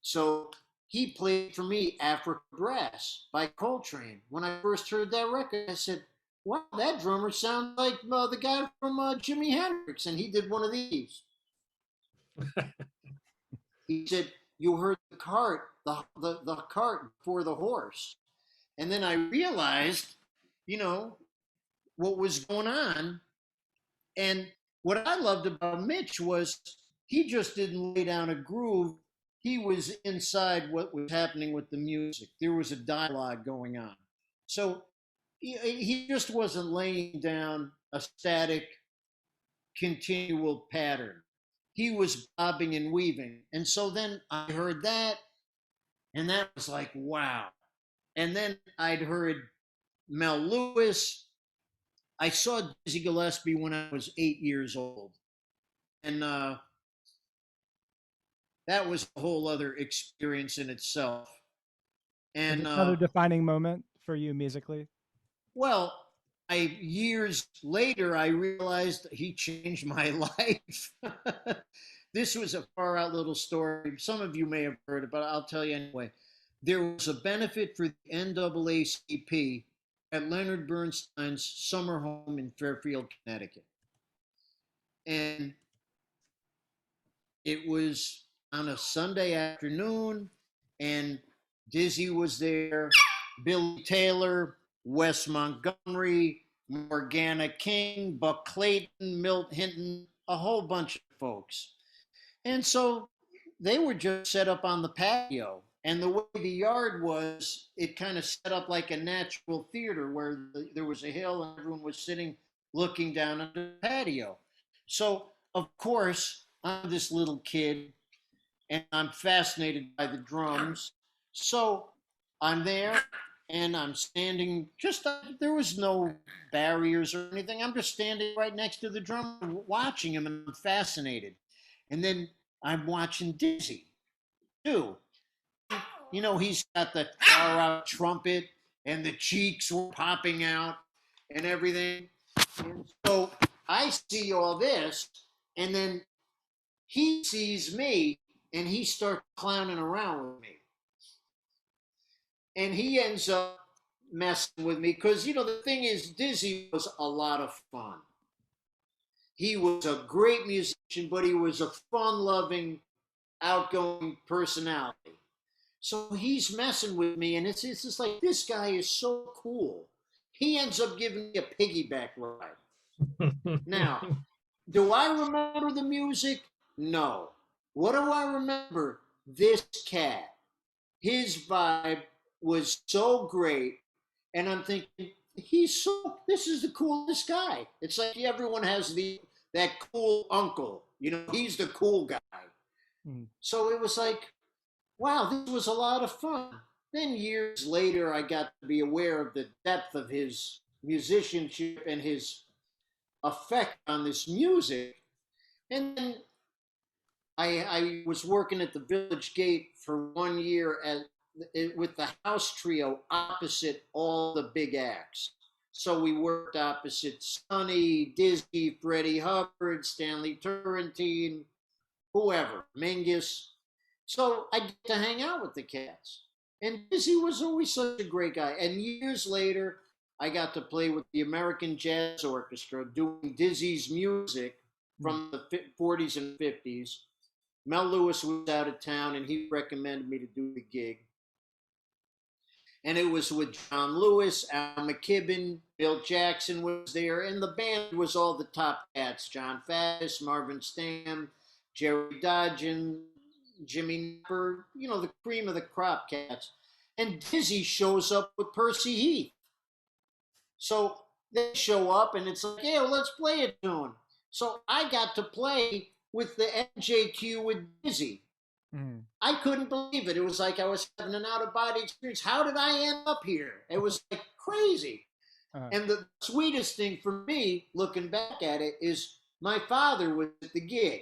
Speaker 2: So he played for me Africa Brass by Coltrane. When I first heard that record, I said, wow, that drummer sounds like the guy from Jimi Hendrix, and he did one of these. He said, you heard the cart, the cart before the horse. And then I realized, what was going on. And what I loved about Mitch was he just didn't lay down a groove. He was inside what was happening with the music. There was a dialogue going on. So he just wasn't laying down a static, continual pattern. He was bobbing and weaving. And so then I heard that, and that was like, wow. And then I'd heard Mel Lewis. I saw Dizzy Gillespie when I was 8 years old. And that was a whole other experience in itself. And
Speaker 1: another defining moment for you musically?
Speaker 2: Well, years later, I realized he changed my life. This was a far out little story. Some of you may have heard it, but I'll tell you anyway. There was a benefit for the NAACP at Leonard Bernstein's summer home in Fairfield, Connecticut. And it was on a Sunday afternoon, and Dizzy was there, Billy Taylor, Wes Montgomery, Morgana King, Buck Clayton, Milt Hinton, a whole bunch of folks. And so they were just set up on the patio. And the way the yard was, it kind of set up like a natural theater where there was a hill and everyone was sitting looking down on the patio. So, of course, I'm this little kid and I'm fascinated by the drums. So I'm there and I'm standing there was no barriers or anything. I'm just standing right next to the drummer watching him and I'm fascinated. And then I'm watching Dizzy too. You know, he's got the far out trumpet and the cheeks were popping out and everything. And so I see all this and then he sees me and he starts clowning around with me. And he ends up messing with me because, you know, the thing is, Dizzy was a lot of fun. He was a great musician, but he was a fun-loving, outgoing personality. So he's messing with me, and it's just like, this guy is so cool. He ends up giving me a piggyback ride. Now, do I remember the music? No. What do I remember? This cat. His vibe was so great. And I'm thinking, this is the coolest guy. It's like everyone has that cool uncle. You know, he's the cool guy. So it was like, wow, this was a lot of fun. Then years later, I got to be aware of the depth of his musicianship and his effect on this music. And then I was working at the Village Gate for 1 year with the house trio opposite all the big acts. So we worked opposite Sonny, Dizzy, Freddie Hubbard, Stanley Turrentine, whoever, Mingus. So I get to hang out with the cats. And Dizzy was always such a great guy. And years later, I got to play with the American Jazz Orchestra doing Dizzy's music from the 40s and 50s. Mel Lewis was out of town and he recommended me to do the gig. And it was with John Lewis, Al McKibben, Bill Jackson was there, and the band was all the top cats: John Faddis, Marvin Stamm, Jerry Dodgen, Jimmy Napper, you know, the cream of the crop cats. And Dizzy shows up with Percy Heath. So they show up and it's like, yeah, well, let's play a tune. So I got to play with the NJQ with Dizzy. I couldn't believe it. It was like I was having an out-of-body experience. How did I end up here? It was like crazy. And the sweetest thing for me, looking back at it, is my father was at the gig.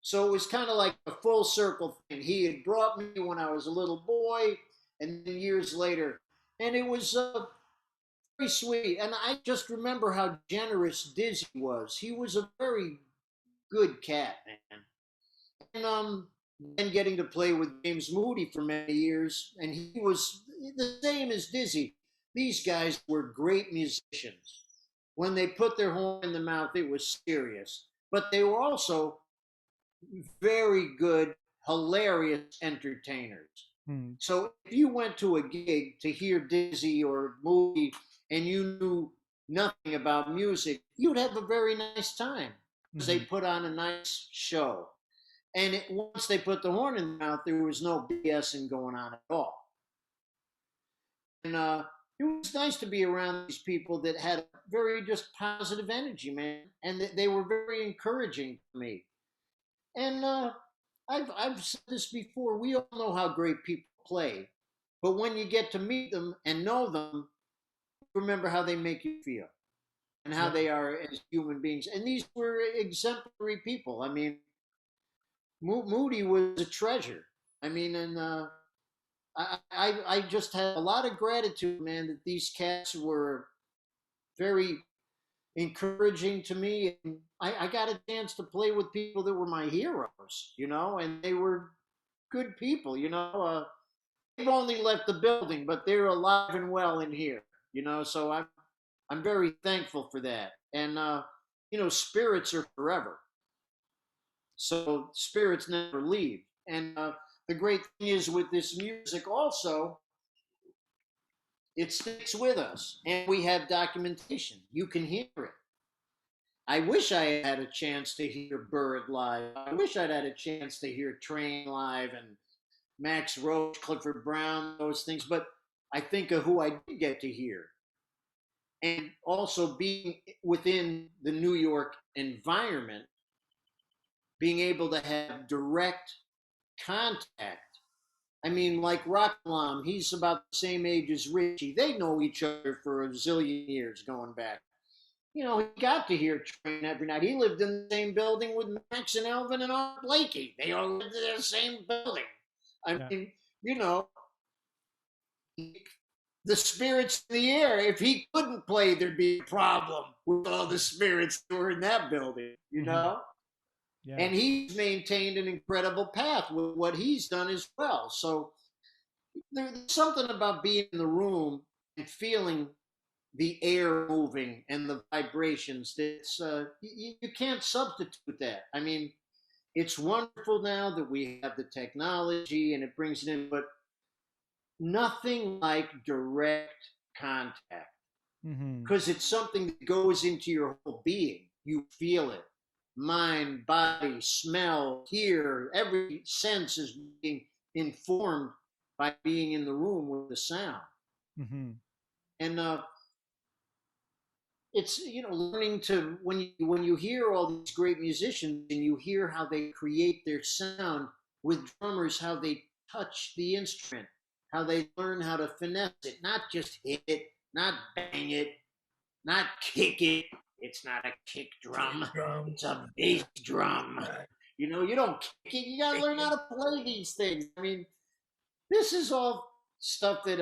Speaker 2: So it was kind of like a full circle thing. He had brought me when I was a little boy, and then years later. And it was very sweet. And I just remember how generous Dizzy was. He was a very good cat, man. And then getting to play with James Moody for many years, and he was the same as Dizzy. These guys were great musicians. When they put their horn in the mouth, it was serious. But they were also very good, hilarious entertainers. So if you went to a gig to hear Dizzy or Moody and you knew nothing about music, you'd have a very nice time because they put on a nice show. And once they put the horn in the mouth, there was no BSing going on at all. And it was nice to be around these people that had very just positive energy, man. And they were very encouraging to me. And I've said this before. We all know how great people play. But when you get to meet them and know them, remember how they make you feel and how they are as human beings. And these were exemplary people. I mean, Moody was a treasure. I mean, and I just had a lot of gratitude, man, that these cats were very encouraging to me. And I got a chance to play with people that were my heroes, you know, and they were good people, you know. They've only left the building, but they're alive and well in here, you know. So I'm very thankful for that. And you know, spirits are forever. So spirits never leave. And the great thing is with this music also, it sticks with us and we have documentation. You can hear it. I wish I had a chance to hear Bird live. I wish I'd had a chance to hear Train live and Max Roach, Clifford Brown, those things. But I think of who I did get to hear. And also being within the New York environment, being able to have direct contact. I mean, like Rocklam, he's about the same age as Richie. They know each other for a zillion years going back. You know, he got to hear Train every night. He lived in the same building with Max and Elvin and Art Blakey. They all lived in the same building. I mean, you know, the spirits in the air. If he couldn't play, there'd be a problem with all the spirits that were in that building, you know? Yeah. And he's maintained an incredible path with what he's done as well. So there's something about being in the room and feeling the air moving and the vibrations that's you can't substitute that. I mean, it's wonderful now that we have the technology and it brings it in, but nothing like direct contact, because it's something that goes into your whole being. You feel it. Mind, body, smell, hear, every sense is being informed by being in the room with the sound. And it's, you know, learning to, when you hear all these great musicians and you hear how they create their sound with drummers, how they touch the instrument, how they learn how to finesse it, not just hit it, not bang it, not kick it. It's not a kick drum. It's a bass drum. You know, you don't kick it. You got to learn how to play these things. I mean, this is all stuff that,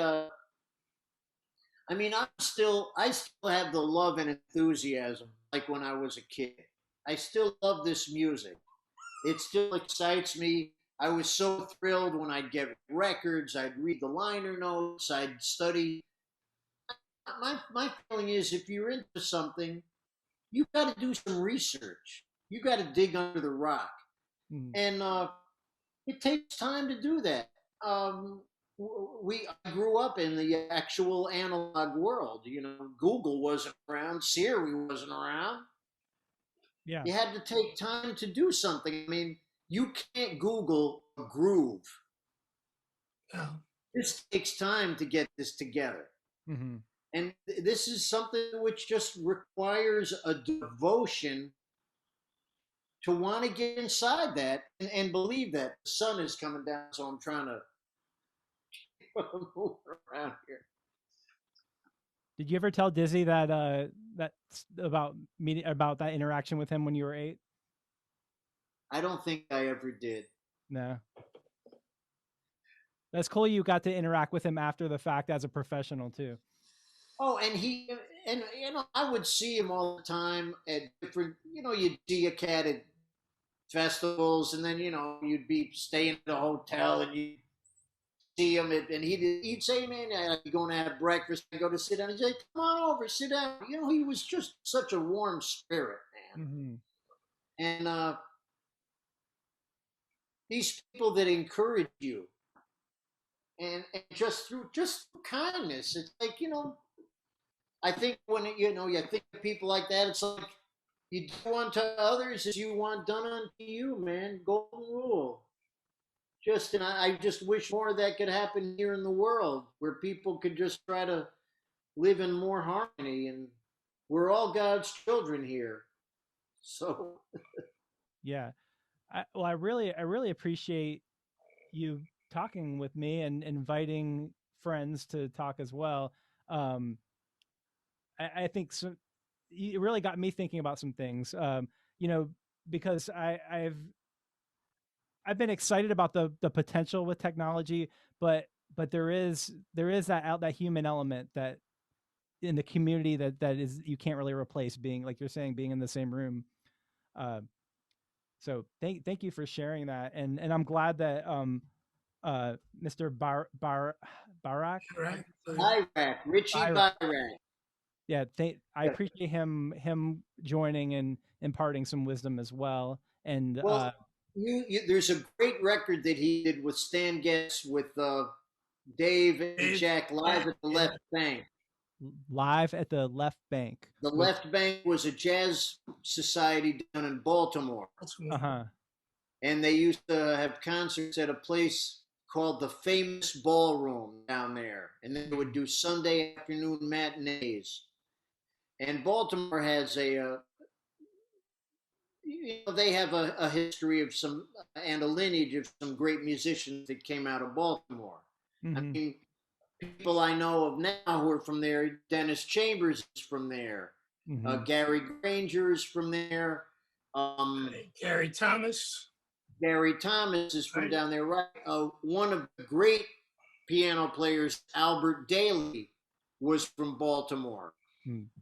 Speaker 2: I mean, I still have the love and enthusiasm like when I was a kid. I still love this music. It still excites me. I was so thrilled when I'd get records. I'd read the liner notes. I'd study. My feeling is, if you're into something, you got to do some research. You got to dig under the rock. And it takes time to do that. I grew up in the actual analog world. You know, Google wasn't around. Siri wasn't around. Yeah. You had to take time to do something. I mean, you can't Google a groove. Oh. This takes time to get this together. And this is something which just requires a devotion to want to get inside that and believe that the sun is coming down. So I'm trying to move around here.
Speaker 1: Did you ever tell Dizzy that about that interaction with him when you were 8?
Speaker 2: I don't think I ever did.
Speaker 1: No. That's cool. You got to interact with him after the fact as a professional too.
Speaker 2: Oh, and you know, I would see him all the time at different, you know, you'd see a cat at festivals, and then, you know, you'd be staying at a hotel and you'd see him and he'd say, man, I'd be going to have breakfast. I'd go to sit down. He'd say, come on over, sit down. You know, he was just such a warm spirit, man. And these people that encourage you and just through kindness, it's like, you know, I think when, you know, you think of people like that, it's like you do unto others as you want done unto you, man. Golden rule. And I just wish more of that could happen here in the world, where people could just try to live in more harmony, and we're all God's children here. So,
Speaker 1: yeah. I really appreciate you talking with me and inviting friends to talk as well. I think it really got me thinking about some things, you know, because I've been excited about the potential with technology, but there is that human element that in the community that is, you can't really replace, being, like you're saying, being in the same room. So thank you for sharing that. And I'm glad that Mr. Barak,
Speaker 2: Richie Barak.
Speaker 1: Yeah, I appreciate him joining and imparting some wisdom as well. And
Speaker 2: there's a great record that he did with Stan Getz with Dave and Jack live at the Left Bank.
Speaker 1: Live at the Left Bank.
Speaker 2: The Left Bank was a jazz society down in Baltimore. And they used to have concerts at a place called the Famous Ballroom down there. And they would do Sunday afternoon matinees. And Baltimore has they have a history of some, and a lineage of some great musicians that came out of Baltimore. I mean, people I know of now who are from there, Dennis Chambers is from there. Gary Granger is from there.
Speaker 3: Gary Thomas.
Speaker 2: Gary Thomas is from down there, right? One of the great piano players, Albert Daly, was from Baltimore.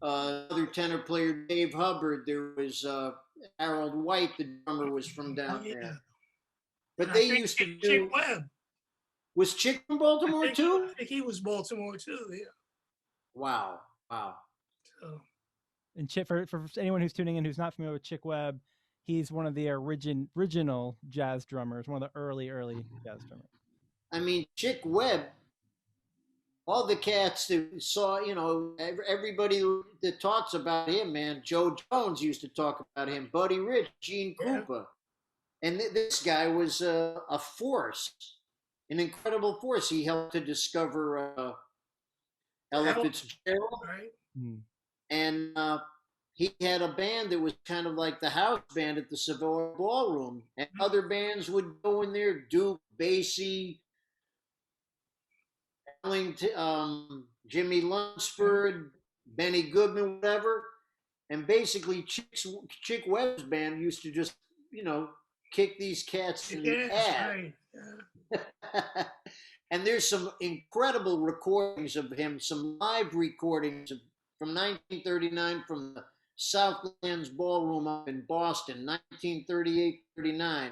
Speaker 2: Another tenor player, Dave Hubbard. There was Harold White, the drummer, was from down there. But they used to do.
Speaker 3: Chick Webb.
Speaker 2: Was Chick from Baltimore too?
Speaker 3: I think he was Baltimore too. Yeah.
Speaker 2: Wow.
Speaker 3: So.
Speaker 1: And Chick, for anyone who's tuning in who's not familiar with Chick Webb, he's one of the original jazz drummers, one of the early jazz drummers.
Speaker 2: I mean, Chick Webb, all the cats that saw, everybody that talks about him, man, Joe Jones used to talk about him, Buddy Rich, Gene Krupa. And this guy was a force, an incredible force. He helped to discover Ella Fitzgerald.
Speaker 3: Right.
Speaker 2: And he had a band that was kind of like the house band at the Savoy Ballroom. And other bands would go in there, Duke, Basie, Ellington, Jimmy Lunsford, Benny Goodman, whatever. And basically Chick Webb's band used to just, kick these cats in the ass.
Speaker 3: Right. Yeah.
Speaker 2: And there's some incredible recordings of him, some live recordings from 1939 from the Southlands Ballroom up in Boston, 1938-39.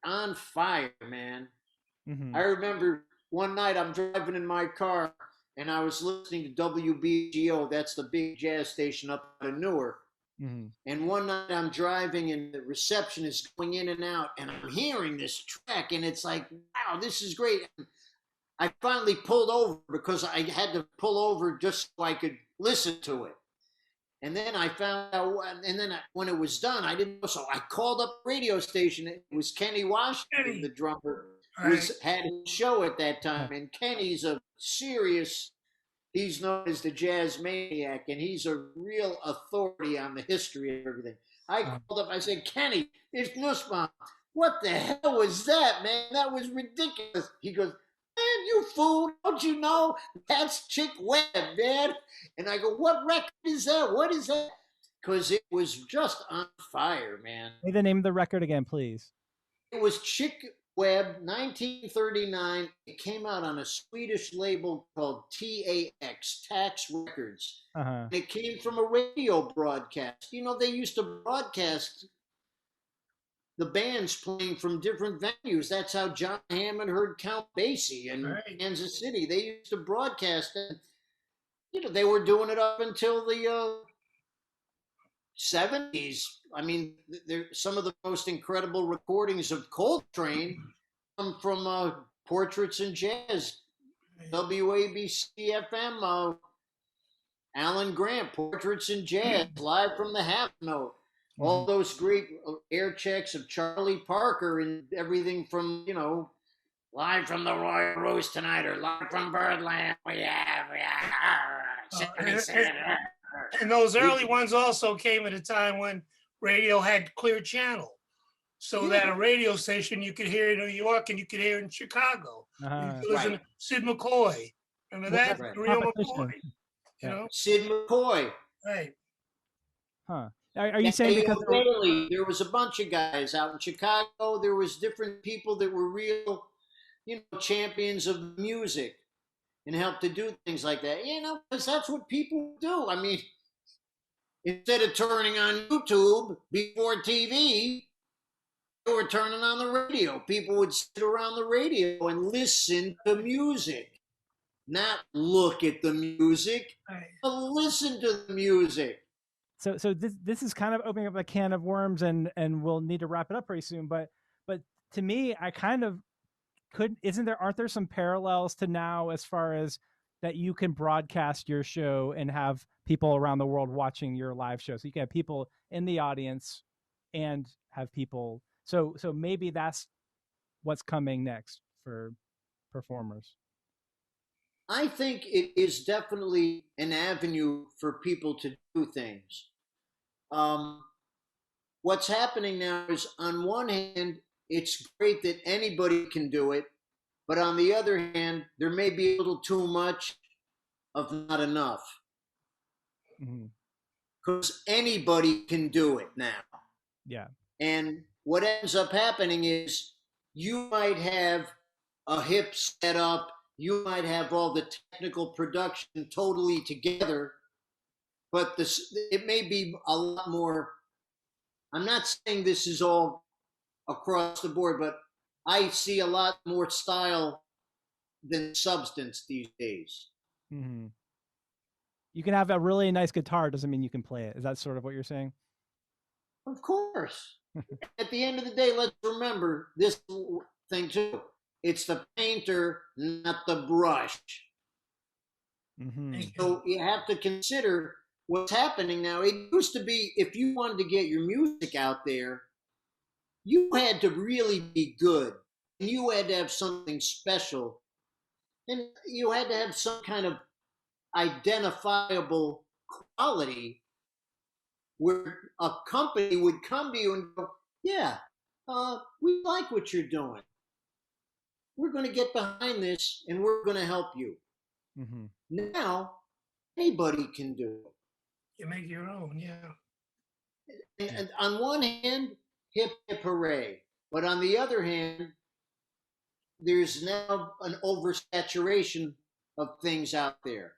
Speaker 2: On fire, man. I remember one night I'm driving in my car and I was listening to WBGO, that's the big jazz station up in Newark. And one night I'm driving and the reception is going in and out and I'm hearing this track and it's like, wow, this is great. And I finally pulled over because I had to pull over just so I could listen to it. And then I found out, and then when it was done, I didn't know. So I called up the radio station. It was Kenny Washington, the drummer, had his show at that time. And Kenny's a serious, he's known as the jazz maniac, and he's a real authority on the history of everything. I called up, I said, Kenny, it's Nussbaum. What the hell was that, man? That was ridiculous. He goes, man, you fool, don't you know? That's Chick Webb, man. And I go, what record is that? What is that? Because it was just on fire, man.
Speaker 1: Say the name of the record again, please.
Speaker 2: It was Chick Webb, 1939. It came out on a Swedish label called TAX, Tax Records. And it came from a radio broadcast. They used to broadcast the bands playing from different venues. That's how John Hammond heard Count Basie in Kansas City. They used to broadcast it. They were doing it up until the 70s. I mean, some of the most incredible recordings of Coltrane come from Portraits in Jazz, WABC-FM, Alan Grant, Portraits in Jazz, live from the half note. All those great air checks of Charlie Parker and everything from, live from the Royal Roast tonight or live from Birdland.
Speaker 3: And those early ones also came at a time when radio had clear channel. So that a radio station you could hear in New York and you could hear in Chicago. You could listen to Sid McCoy. Remember that? Real McCoy.
Speaker 2: Sid McCoy.
Speaker 3: Right.
Speaker 1: Are you saying because
Speaker 2: there was a bunch of guys out in Chicago? There was different people that were real, champions of music and helped to do things like that. Because that's what people do. I mean, instead of turning on YouTube before TV, they were turning on the radio. People would sit around the radio and listen to music, not look at the music, but listen to the music.
Speaker 1: So this is kind of opening up a can of worms, and we'll need to wrap it up very soon. But to me, I kind of aren't there some parallels to now as far as that you can broadcast your show and have people around the world watching your live show. So you can have people in the audience and have people. So maybe that's what's coming next for performers.
Speaker 2: I think it is definitely an avenue for people to do things. What's happening now is, on one hand, it's great that anybody can do it, but on the other hand, there may be a little too much of not enough. Because anybody can do it now.
Speaker 1: Yeah.
Speaker 2: And what ends up happening is you might have a hip set up, you might have all the technical production totally together, but it may be a lot more. I'm not saying this is all across the board, but I see a lot more style than substance these days.
Speaker 1: Mm-hmm. You can have a really nice guitar, doesn't mean you can play it. Is that sort of what you're saying?
Speaker 2: Of course. At the end of the day, let's remember this thing too. It's the painter, not the brush.
Speaker 1: Mm-hmm.
Speaker 2: So you have to consider what's happening now. It used to be, if you wanted to get your music out there, you had to really be good. And you had to have something special. And you had to have some kind of identifiable quality where a company would come to you and go, yeah, we like what you're doing. We're going to get behind this and we're going to help you.
Speaker 1: Mm-hmm.
Speaker 2: Now, anybody can do it.
Speaker 3: You make your own, yeah.
Speaker 2: And on one hand, hip, hip, hooray. But on the other hand, there's now an oversaturation of things out there.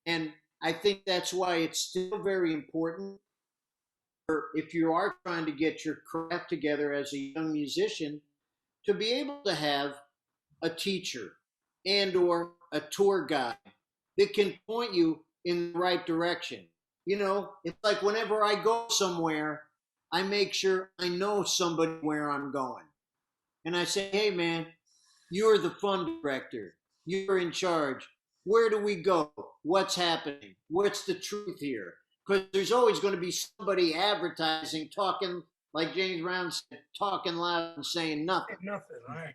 Speaker 2: And I think that's why it's still very important, if you are trying to get your craft together as a young musician, to be able to have a teacher and or a tour guide that can point you in the right direction. You know, it's like whenever I go somewhere, I make sure I know somebody where I'm going. And I say, hey man, you're the fund director. You're in charge. Where do we go? What's happening? What's the truth here? Because there's always going to be somebody advertising, talking, like James Brown said, talking loud and saying nothing.
Speaker 3: Nothing, right.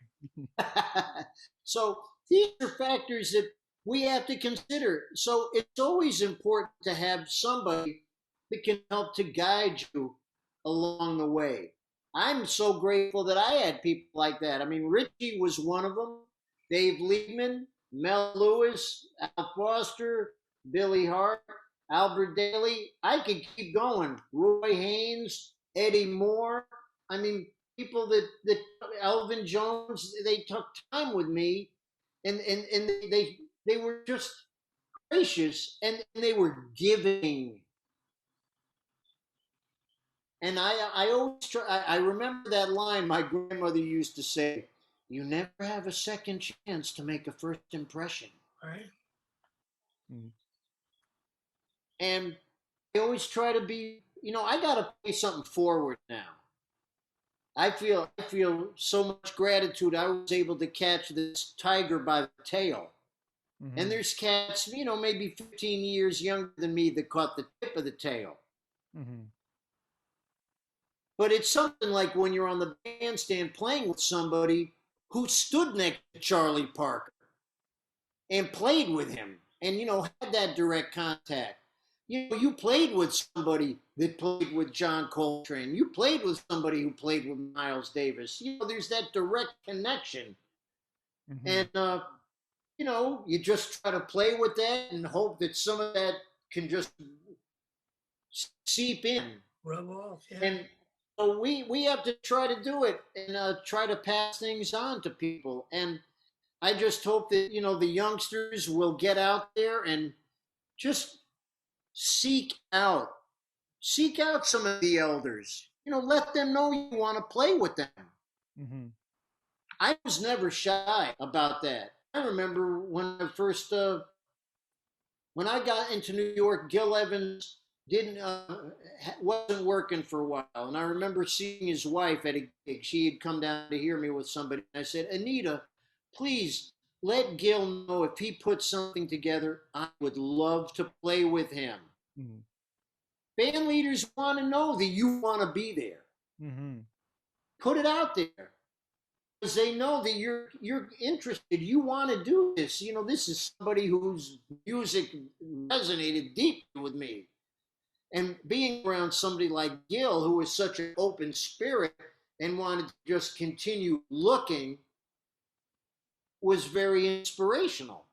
Speaker 2: So these are factors that we have to consider. So it's always important to have somebody that can help to guide you along the way. I'm so grateful that I had people like that. I mean, Richie was one of them. Dave Liebman, Mel Lewis, Al Foster, Billy Hart, Albert Daly. I could keep going. Roy Haynes, Eddie Moore. I mean, people that Elvin Jones, they took time with me, and they were just gracious, and they were giving. And I always try. I remember that line my grandmother used to say: "You never have a second chance to make a first impression."
Speaker 3: Right.
Speaker 2: Mm. And I always try to be. You know, I got to pay something forward now. I feel so much gratitude. I was able to catch this tiger by the tail. Mm-hmm. And there's cats, you know, maybe 15 years younger than me that caught the tip of the tail. Mm-hmm. But it's something like when you're on the bandstand playing with somebody who stood next to Charlie Parker and played with him and, you know, had that direct contact. You know, you played with somebody that played with John Coltrane. You played with somebody who played with Miles Davis. You know, there's that direct connection. Mm-hmm. And, you know, you just try to play with that and hope that some of that can just seep in.
Speaker 3: Rub off, yeah.
Speaker 2: And so we have to try to do it and try to pass things on to people. And I just hope that, you know, the youngsters will get out there and just seek out some of the elders. You know, let them know you want to play with them. Mm-hmm. I was never shy about that. I remember when I first, when I got into New York, Gil Evans wasn't working for a while. And I remember seeing his wife at a gig. She had come down to hear me with somebody. And I said, Anita, please let Gil know if he puts something together, I would love to play with him. Mm-hmm. Band leaders want to know that you want to be there. Mm-hmm. Put it out there. Because they know that you're interested. You want to do this. You know, this is somebody whose music resonated deeply with me. And being around somebody like Gil, who is such an open spirit and wanted to just continue looking, was very inspirational.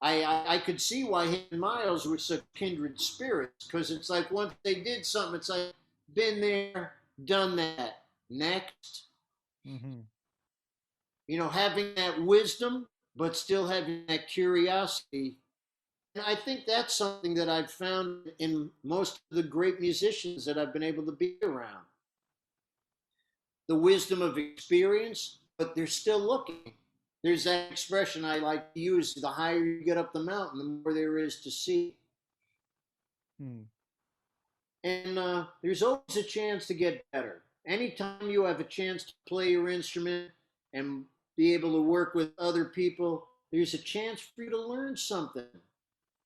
Speaker 2: I could see why him and Miles were such kindred spirits, because it's like once they did something, it's like, been there, done that, next. Mm-hmm. You know, having that wisdom, but still having that curiosity. And I think that's something that I've found in most of the great musicians that I've been able to be around. The wisdom of experience, but they're still looking. There's that expression I like to use, the higher you get up the mountain, the more there is to see. And there's always a chance to get better. Anytime you have a chance to play your instrument and be able to work with other people, there's a chance for you to learn something.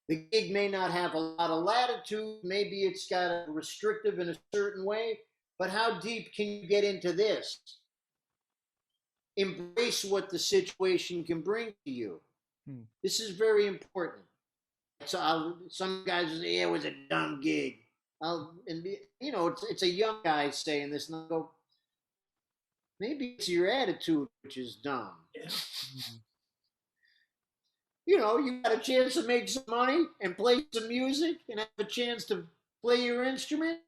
Speaker 2: The gig may not have a lot of latitude. Maybe it's got a restrictive in a certain way, but how deep can you get into this? Embrace what the situation can bring to you. This is very important. So some guys will say, yeah, it was a dumb gig. You know, it's a young guy saying this, and I'll go, maybe it's your attitude which is dumb. Yeah. You know, you got a chance to make some money and play some music and have a chance to play your instrument.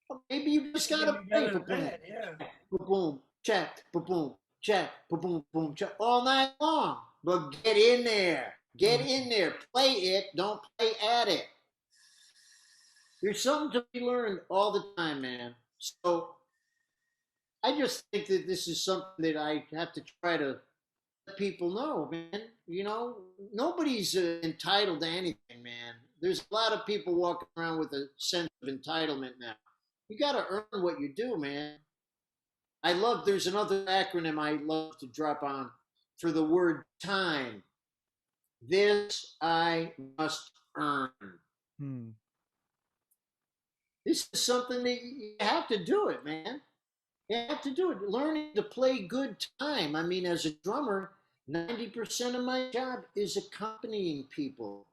Speaker 2: Well, maybe you just got to play. Boom, check, boom, check, boom, boom, check, all night long. But get in there. Get in there. Play it. Don't play at it. There's something to be learned all the time, man. So I just think that this is something that I have to try to let people know, man. You know, nobody's entitled to anything, man. There's a lot of people walking around with a sense of entitlement now. You got to earn what you do, man. There's another acronym I love to drop on for the word time. This I must earn. This is something that you have to do it, man. You have to do it. Learning to play good time. I mean, as a drummer, 90% of my job is accompanying people.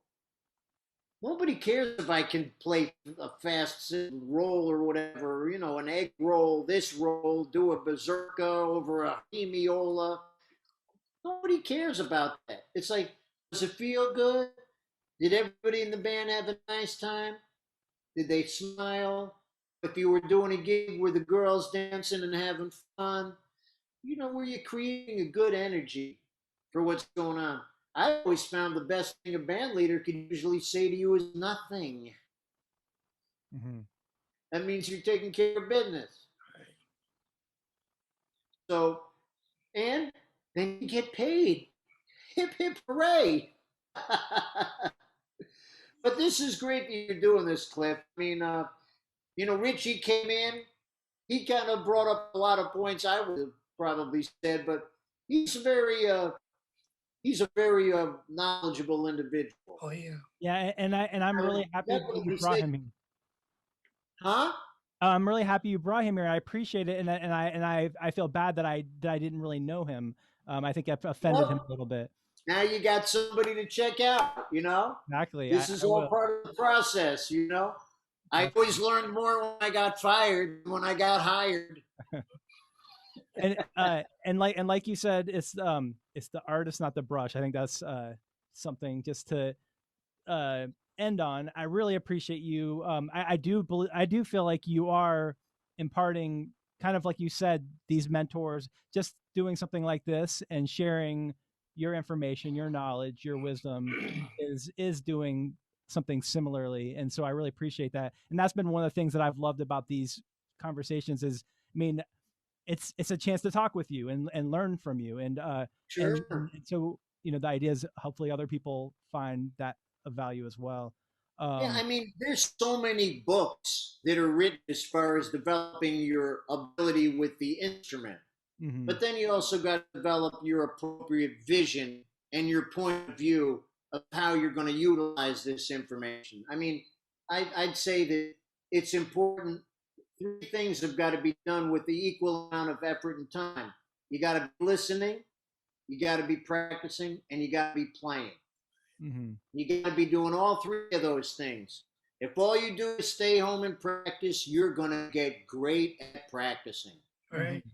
Speaker 2: Nobody cares if I can play a fast roll or whatever, you know, an egg roll, this roll, do a berserker over a hemiola. Nobody cares about that. It's like, does it feel good? Did everybody in the band have a nice time? Did they smile? If you were doing a gig with the girls dancing and having fun, you know, were you creating a good energy for what's going on? I always found the best thing a band leader could usually say to you is nothing. Mm-hmm. That means you're taking care of business. Right. So, and then you get paid. Hip, hip, hooray. But this is great that you're doing this, Clif. I mean, you know, Richie came in. He kind of brought up a lot of points I would have probably said, but he's a very knowledgeable individual.
Speaker 3: Oh yeah.
Speaker 1: Yeah, and I'm really happy that you brought him here.
Speaker 2: Huh?
Speaker 1: I'm really happy you brought him here. I appreciate it, and I feel bad that I didn't really know him. I think I offended him a little bit.
Speaker 2: Now you got somebody to check out. You know,
Speaker 1: exactly.
Speaker 2: This is all part of the process. You know, I always learned more when I got fired than when I got hired.
Speaker 1: and like you said, it's the artist, not the brush. I think that's something just to end on. I really appreciate you. I do feel like you are imparting, kind of like you said, these mentors, just doing something like this and sharing your information, your knowledge, your wisdom is doing something similarly. And so I really appreciate that. And that's been one of the things that I've loved about these conversations is, I mean, it's a chance to talk with you and learn from you. And,
Speaker 2: sure.
Speaker 1: And so, you know, the idea is hopefully other people find that of value as well.
Speaker 2: Yeah, I mean, there's so many books that are written as far as developing your ability with the instrument. Mm-hmm. But then you also got to develop your appropriate vision and your point of view of how you're going to utilize this information. I mean, I'd say that it's important. Three things have got to be done with the equal amount of effort and time. You got to be listening, you got to be practicing, and you got to be playing. Mm-hmm. You got to be doing all three of those things. If all you do is stay home and practice, you're going to get great at practicing.
Speaker 3: Right.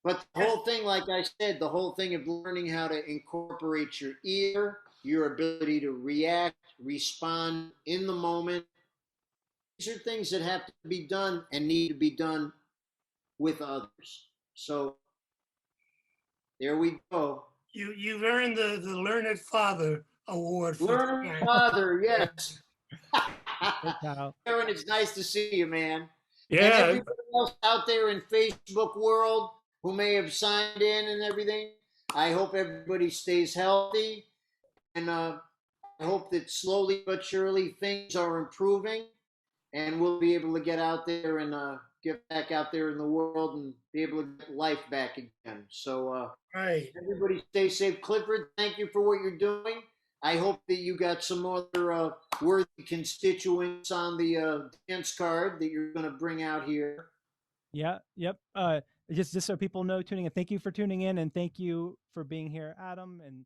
Speaker 2: But the whole thing, like I said, the whole thing of learning how to incorporate your ear, your ability to react, respond in the moment, these are things that have to be done and need to be done with others. So there we go.
Speaker 3: You've earned the Learned Father Award.
Speaker 2: Learned Father, yes. Aaron, it's nice to see you, man.
Speaker 5: Yeah.
Speaker 2: And everybody else out there in Facebook world who may have signed in and everything, I hope everybody stays healthy. And I hope that slowly but surely things are improving and we'll be able to get out there and get back out there in the world and be able to get life back again. So everybody stay safe. Clifford, thank you for what you're doing. I hope that you got some other worthy constituents on the dance card that you're going to bring out here.
Speaker 1: Yeah, yep. Just so people know tuning in, thank you for tuning in and thank you for being here, Adam. And